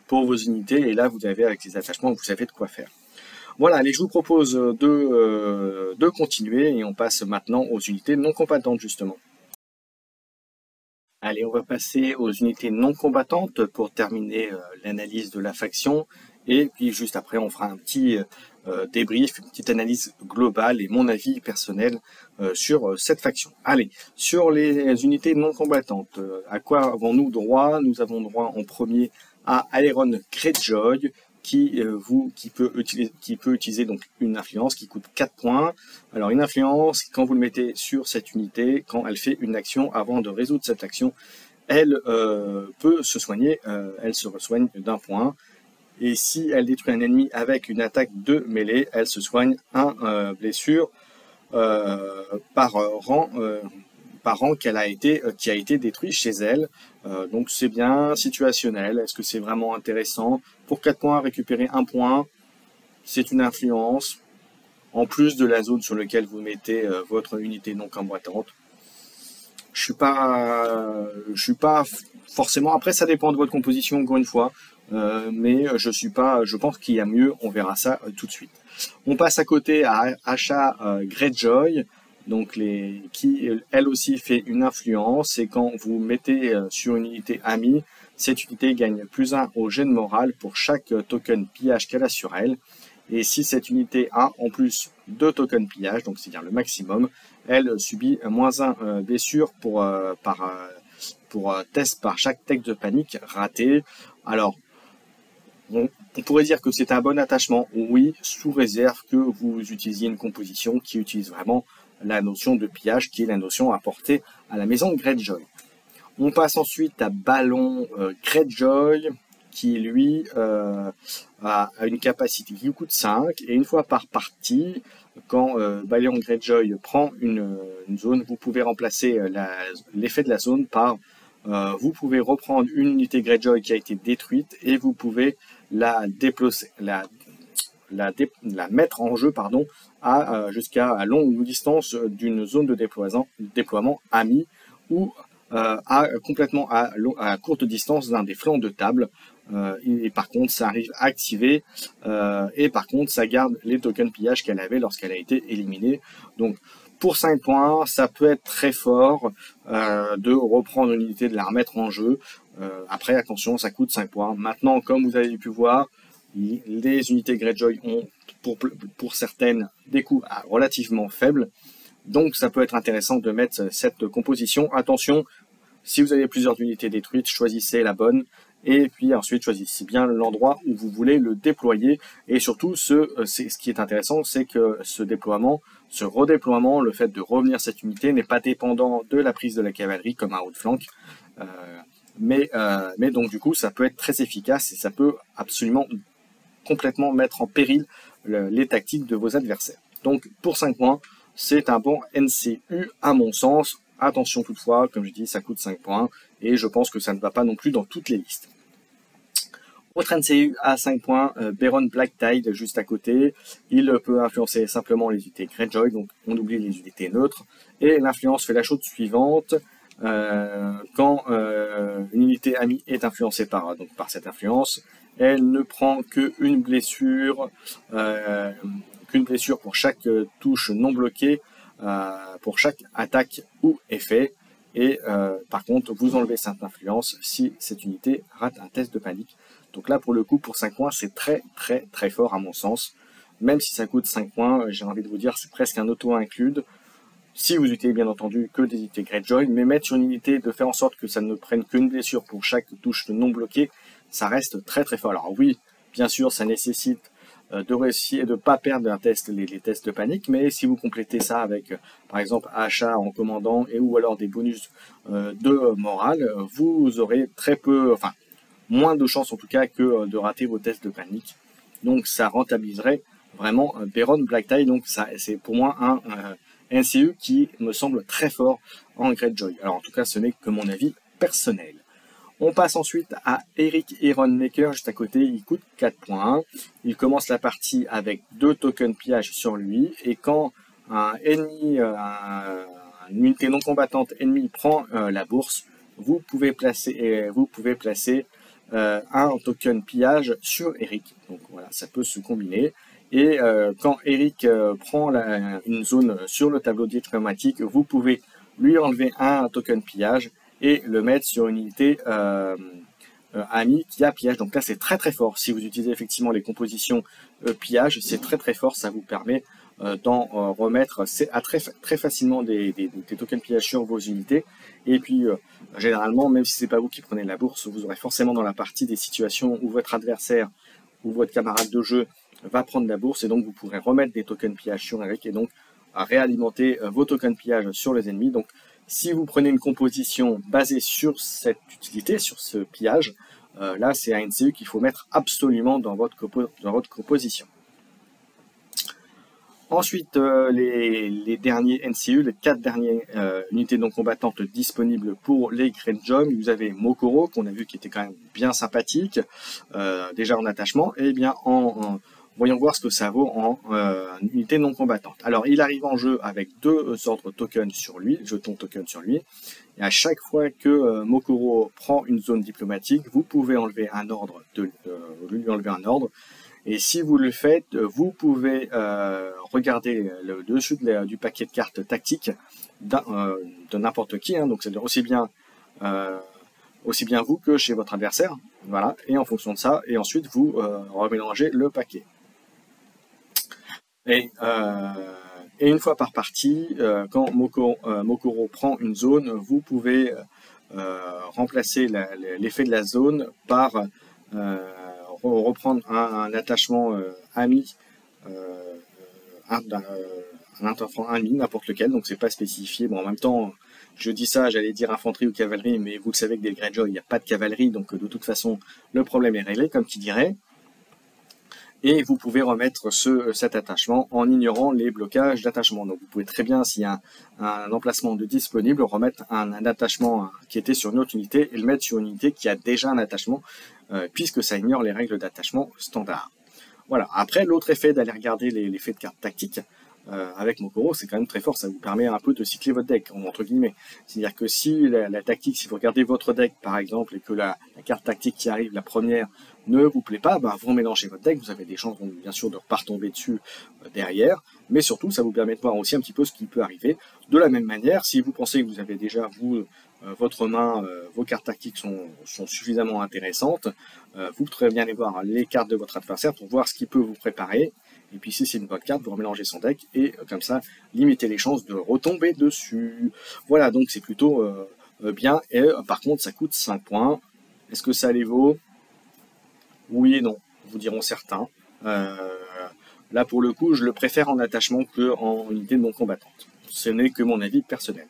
Speaker 1: pour vos unités, et là, vous avez avec les attachements, vous savez de quoi faire. Voilà, allez, je vous propose de continuer et on passe maintenant aux unités non combattantes justement. Allez, on va passer aux unités non combattantes pour terminer l'analyse de la faction, et puis juste après on fera un petit débrief, une petite analyse globale et mon avis personnel sur cette faction. Allez, sur les unités non combattantes, à quoi avons-nous droit? Nous avons droit en premier à Aeron Greyjoy, qui peut utiliser donc une influence qui coûte 4 points. Alors une influence, quand vous le mettez sur cette unité, quand elle fait une action, avant de résoudre cette action, elle peut se soigner, elle se soigne d'1 point. Et si elle détruit un ennemi avec une attaque de mêlée, elle se soigne 1 blessure par rang qui a été détruit chez elle. Donc c'est bien situationnel. Est-ce que c'est vraiment intéressant? Pour 4 points, récupérer 1 point, c'est une influence, en plus de la zone sur laquelle vous mettez votre unité non combattante. Je suis pas forcément. Après, ça dépend de votre composition, encore une fois. Mais je pense qu'il y a mieux. On verra ça tout de suite. On passe à côté à Asha Greyjoy, donc qui elle aussi fait une influence. Et quand vous mettez sur une unité amie, cette unité gagne +1 au jet de morale pour chaque token pillage qu'elle a sur elle. Et si cette unité a en plus 2 tokens pillage, donc c'est-à-dire le maximum, elle subit -1 blessure pour test par chaque test de panique raté. Alors, on pourrait dire que c'est un bon attachement, oui, sous réserve que vous utilisiez une composition qui utilise vraiment la notion de pillage, qui est la notion apportée à la maison de Greyjoy. On passe ensuite à Balon Greyjoy, qui lui a une capacité qui coûte 5, et une fois par partie, quand Balon Greyjoy prend une zone, vous pouvez remplacer l'effet de la zone par vous pouvez reprendre une unité Greyjoy qui a été détruite et vous pouvez la mettre en jeu, pardon, jusqu'à longue distance d'une zone de déploiement amie, ou complètement à courte distance d'un des flancs de table. Et par contre, ça arrive à activer, et par contre, ça garde les tokens pillage qu'elle avait lorsqu'elle a été éliminée. Donc, pour 5 points, ça peut être très fort de reprendre une unité, de la remettre en jeu. Après, attention, ça coûte 5 points. Maintenant, comme vous avez pu voir, les unités Greyjoy ont, pour certaines, des coûts relativement faibles. Donc, ça peut être intéressant de mettre cette composition. Attention, si vous avez plusieurs unités détruites, choisissez la bonne. Et puis ensuite, choisissez bien l'endroit où vous voulez le déployer. Et surtout, ce qui est intéressant, c'est que ce redéploiement, le fait de revenir cette unité n'est pas dépendant de la prise de la cavalerie comme un haut de flanc. Mais donc du coup, ça peut être très efficace et ça peut absolument complètement mettre en péril les tactiques de vos adversaires. Donc pour 5 points, c'est un bon NCU à mon sens. Attention toutefois, comme je dis, ça coûte 5 points et je pense que ça ne va pas non plus dans toutes les listes. Autre NCU à 5 points, Baron Blacktide juste à côté. Il peut influencer simplement les unités Greyjoy, donc on oublie les unités neutres. Et l'influence fait la chose suivante. Quand une unité amie est influencée par cette influence, elle ne prend qu'une blessure pour chaque touche non bloquée, pour chaque attaque ou effet. Et par contre, vous enlevez cette influence si cette unité rate un test de panique. Donc là, pour le coup, pour 5 points, c'est très très très fort à mon sens. Même si ça coûte 5 points, j'ai envie de vous dire, c'est presque un auto-include. Si vous utilisez bien entendu que des unités Greyjoy, mais mettre sur une unité, de faire en sorte que ça ne prenne qu'une blessure pour chaque touche non bloquée, ça reste très très fort. Alors oui, bien sûr, ça nécessite de réussir et de ne pas perdre les tests de panique, mais si vous complétez ça avec, par exemple, achat en commandant ou alors des bonus de morale, vous aurez très peu, enfin, moins de chances en tout cas que de rater vos tests de panique. Donc ça rentabiliserait vraiment Baron Blacktide. Donc ça, c'est pour moi un NCU qui me semble très fort en Greyjoy. Alors en tout cas, ce n'est que mon avis personnel. On passe ensuite à Eric Ironmaker, juste à côté, il coûte 4 points. Il commence la partie avec 2 tokens pillage sur lui, et quand un ennemi, une unité non combattante ennemie prend la bourse, vous pouvez placer un token pillage sur Eric. Donc voilà, ça peut se combiner. Et quand Eric prend une zone sur le tableau diplomatique, vous pouvez lui enlever un token pillage et le mettre sur une unité amie qui a pillage. Donc là, c'est très très fort. Si vous utilisez effectivement les compositions pillage, c'est très très fort. Ça vous permet d'en remettre très facilement des tokens pillage sur vos unités. Et puis, généralement, même si c'est pas vous qui prenez la bourse, vous aurez forcément dans la partie des situations où votre adversaire ou votre camarade de jeu va prendre la bourse, et donc vous pourrez remettre des tokens pillage sur Eric et donc réalimenter vos tokens pillage sur les ennemis. Donc si vous prenez une composition basée sur cette utilité, sur ce pillage, là c'est un NCU qu'il faut mettre absolument dans votre composition. Ensuite, les derniers NCU, les 4 dernières unités non combattantes disponibles pour les Greyjoy. Vous avez Mokoro, qu'on a vu qui était quand même bien sympathique, déjà en attachement, et bien voyons voir ce que ça vaut en unité non combattante. Alors, il arrive en jeu avec 2 ordres tokens sur lui, jetons tokens sur lui, et à chaque fois que Mokoro prend une zone diplomatique, vous pouvez enlever un ordre, lui enlever un ordre. Et si vous le faites, vous pouvez regarder le dessus du paquet de cartes tactiques de n'importe qui, hein, donc c'est aussi bien vous que chez votre adversaire, voilà. Et en fonction de ça, et ensuite vous remélangez le paquet. Et une fois par partie, quand Mokoro prend une zone, vous pouvez remplacer l'effet de la zone par reprendre un attachement ami, un attachement ami, n'importe lequel, donc c'est pas spécifié. Bon, en même temps, je dis ça, j'allais dire infanterie ou cavalerie, mais vous le savez que des Greyjoy, il n'y a pas de cavalerie, donc de toute façon, le problème est réglé, comme qui dirait. Et vous pouvez remettre cet attachement en ignorant les blocages d'attachement. Donc vous pouvez très bien, s'il y a un emplacement de disponible, remettre un attachement qui était sur une autre unité et le mettre sur une unité qui a déjà un attachement, puisque ça ignore les règles d'attachement standard. Voilà. Après, l'autre effet d'aller regarder l'effet de carte tactique, avec Mokoro, c'est quand même très fort, ça vous permet un peu de cycler votre deck, entre guillemets. C'est-à-dire que si la tactique, si vous regardez votre deck par exemple, et que la carte tactique qui arrive, la première, ne vous plaît pas, bah, vous mélangez votre deck, vous avez des chances donc, bien sûr de ne pas retomber dessus derrière, mais surtout ça vous permet de voir aussi un petit peu ce qui peut arriver. De la même manière, si vous pensez que vous avez déjà, votre main, vos cartes tactiques sont suffisamment intéressantes, vous pourrez bien aller voir les cartes de votre adversaire pour voir ce qu'il peut vous préparer. Et puis si c'est une bonne carte, vous remélangez son deck et comme ça, limitez les chances de retomber dessus. Voilà, donc c'est plutôt bien. Et par contre, ça coûte 5 points. Est-ce que ça les vaut? Oui et non, vous diront certains. Là, pour le coup, je le préfère en attachement qu'en unité non combattante. Ce n'est que mon avis personnel.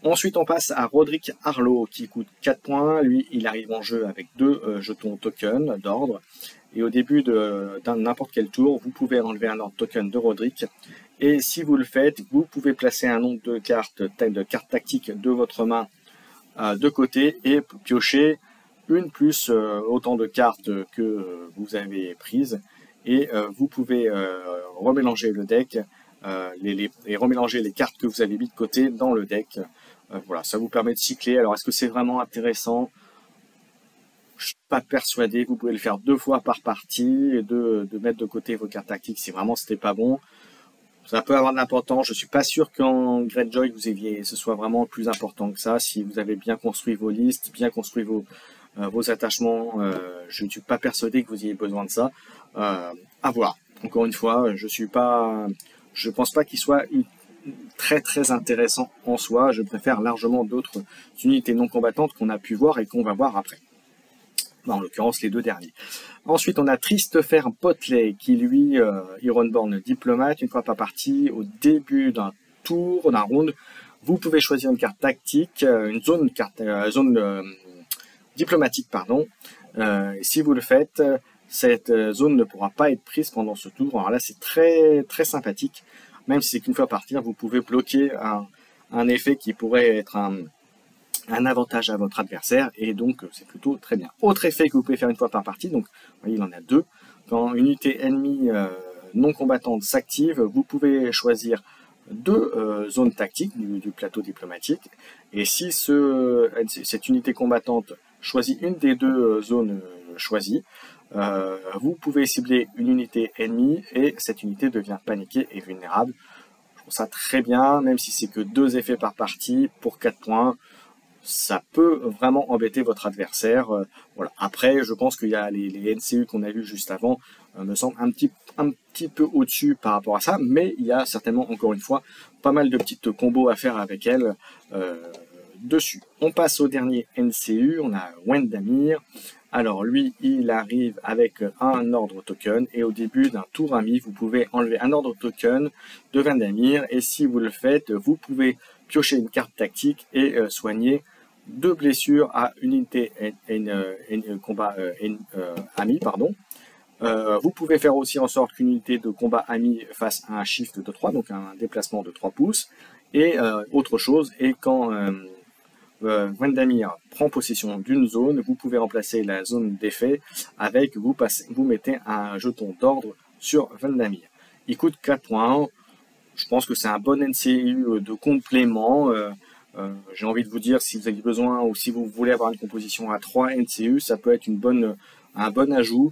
Speaker 1: Ensuite, on passe à Roderick Harlow, qui coûte 4 points. Lui, il arrive en jeu avec 2 jetons token d'ordre. Et au début d'un n'importe quel tour, vous pouvez enlever un ordre token de Roderick. Et si vous le faites, vous pouvez placer un nombre de cartes tactiques de votre main de côté et piocher une plus autant de cartes que vous avez prises, et vous pouvez remélanger le deck et remélanger les cartes que vous avez mis de côté dans le deck. Voilà, ça vous permet de cycler. Alors, est-ce que c'est vraiment intéressant? Je suis pas persuadé. Vous pouvez le faire 2 fois par partie et de mettre de côté vos cartes tactiques si vraiment c'était pas bon. Ça peut avoir de l'importance. Je suis pas sûr qu'en Greyjoy ce soit vraiment plus important que ça. Si vous avez bien construit vos listes, bien construit vos attachements, je ne suis pas persuadé que vous ayez besoin de ça. À voir. Encore une fois, je pense pas qu'il soit très très intéressant en soi. Je préfère largement d'autres unités non combattantes qu'on a pu voir et qu'on va voir après. En l'occurrence, les 2 derniers. Ensuite, on a Tristefer Potley, qui lui, Ironborn diplomate, une fois par partie, au début d'un tour, d'un round, vous pouvez choisir une carte tactique, une zone diplomatique, pardon. Si vous le faites, cette zone ne pourra pas être prise pendant ce tour. Alors là, c'est très très sympathique. Même si c'est qu'une fois par tir, vous pouvez bloquer un effet qui pourrait être un avantage à votre adversaire, et donc c'est plutôt très bien. Autre effet que vous pouvez faire une fois par partie, donc vous voyez, il en a 2. Quand une unité ennemie non combattante s'active, vous pouvez choisir 2 zones tactiques du plateau diplomatique, et si cette unité combattante choisit une des 2 zones choisies, vous pouvez cibler une unité ennemie et cette unité devient paniquée et vulnérable. Je trouve ça très bien, même si c'est que 2 effets par partie pour 4 points. Ça peut vraiment embêter votre adversaire. Voilà. Après, je pense qu'il y a les NCU qu'on a vus juste avant, me semblent un petit peu au-dessus par rapport à ça, mais il y a certainement, encore une fois, pas mal de petites combos à faire avec elle dessus. On passe au dernier NCU, on a Wendamir. Alors lui, il arrive avec un ordre token, et au début d'un tour ami, vous pouvez enlever un ordre token de Wendamir, et si vous le faites, vous pouvez piocher une carte tactique et soigner 2 blessures à une unité combat ami, pardon. Vous pouvez faire aussi en sorte qu'une unité de combat ami fasse un shift de 3, donc un déplacement de 3 pouces. Et autre chose, et quand Wendamir prend possession d'une zone, vous pouvez remplacer la zone d'effet avec, vous mettez un jeton d'ordre sur Wendamir. Il coûte 4 points. Je pense que c'est un bon NCU de complément. J'ai envie de vous dire, si vous avez besoin ou si vous voulez avoir une composition à 3 NCU, ça peut être un bon ajout.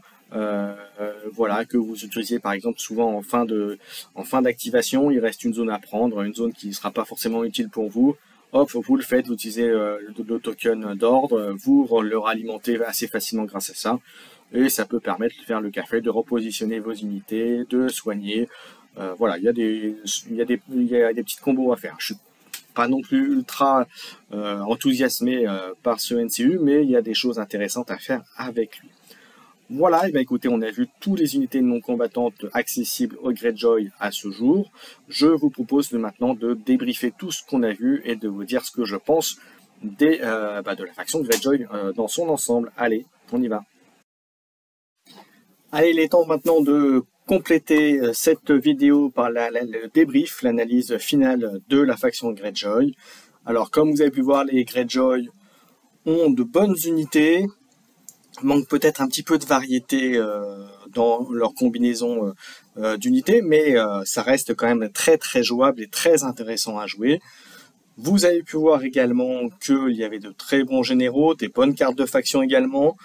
Speaker 1: Voilà, que vous utilisez par exemple souvent en fin d'activation, il reste une zone à prendre, une zone qui ne sera pas forcément utile pour vous. Hop, vous le faites, vous utilisez le token d'ordre, vous le ralimentez assez facilement grâce à ça, et ça peut permettre de faire le café, de repositionner vos unités, de soigner. Voilà, il y a des petites combos à faire. Je suis pas non plus ultra enthousiasmé par ce NCU, mais il y a des choses intéressantes à faire avec lui. Voilà, et bien écoutez, on a vu toutes les unités non combattantes accessibles au Greyjoy à ce jour. Je vous propose maintenant de débriefer tout ce qu'on a vu et de vous dire ce que je pense de la faction Greyjoy dans son ensemble. Allez, on y va. Allez, il est temps maintenant de compléter cette vidéo par le débrief, l'analyse finale de la faction Greyjoy. Alors, comme vous avez pu voir, les Greyjoy ont de bonnes unités, manque peut-être un petit peu de variété dans leur combinaison d'unités, mais ça reste quand même très très jouable et très intéressant à jouer. Vous avez pu voir également qu'il y avait de très bons généraux, des bonnes cartes de faction également,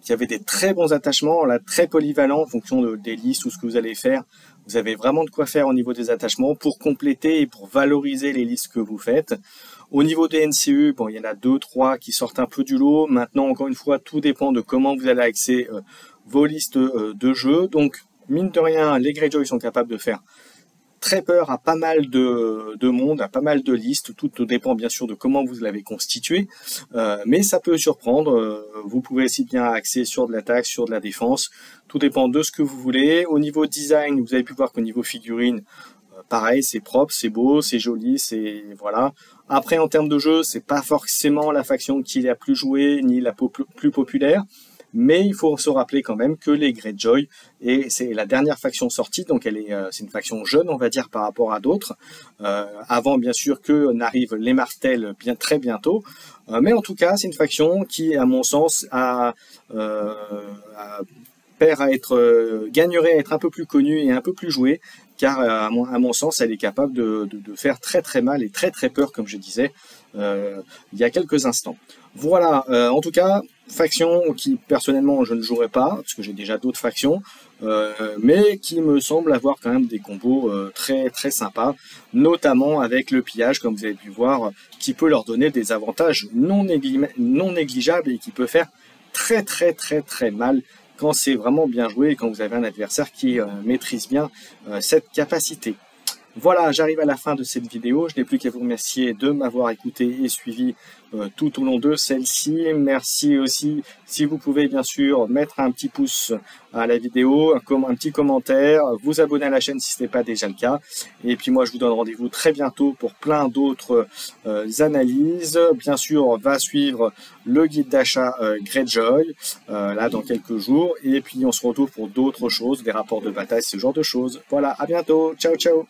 Speaker 1: qu'il y avait des très bons attachements, là, très polyvalents en fonction des listes ou ce que vous allez faire. Vous avez vraiment de quoi faire au niveau des attachements pour compléter et pour valoriser les listes que vous faites. Au niveau des NCU, bon, il y en a 2-3 qui sortent un peu du lot. Maintenant, encore une fois, tout dépend de comment vous allez axer vos listes de jeux. Donc, mine de rien, les Greyjoy sont capables de faire très peur à pas mal de monde, à pas mal de listes. Tout dépend bien sûr de comment vous l'avez constitué, mais ça peut surprendre. Vous pouvez aussi bien axer sur de l'attaque, sur de la défense. Tout dépend de ce que vous voulez. Au niveau design, vous avez pu voir qu'au niveau figurine, pareil, c'est propre, c'est beau, c'est joli, c'est voilà. Après, en termes de jeu, c'est pas forcément la faction qui est la plus jouée ni la plus populaire. Mais il faut se rappeler quand même que les Greyjoy, et c'est la dernière faction sortie, donc c'est une faction jeune, on va dire, par rapport à d'autres. Avant, bien sûr, que n'arrivent les Martels très bientôt. Mais en tout cas, c'est une faction qui, à mon sens, gagnerait à être un peu plus connue et un peu plus jouée, car à mon sens, elle est capable de faire très très mal et très très peur, comme je disais il y a quelques instants. Voilà, en tout cas, faction qui personnellement je ne jouerai pas, parce que j'ai déjà d'autres factions, mais qui me semble avoir quand même des combos très très sympas, notamment avec le pillage, comme vous avez pu voir, qui peut leur donner des avantages non négligeables et qui peut faire très très très très mal quand c'est vraiment bien joué et quand vous avez un adversaire qui maîtrise bien cette capacité. Voilà, j'arrive à la fin de cette vidéo. Je n'ai plus qu'à vous remercier de m'avoir écouté et suivi tout au long de celle-ci. Merci aussi, si vous pouvez bien sûr, mettre un petit pouce à la vidéo, un petit commentaire, vous abonner à la chaîne si ce n'est pas déjà le cas. Et puis moi, je vous donne rendez-vous très bientôt pour plein d'autres analyses. Bien sûr, va suivre le guide d'achat Greyjoy, là dans quelques jours. Et puis on se retrouve pour d'autres choses, des rapports de bataille, ce genre de choses. Voilà, à bientôt. Ciao, ciao.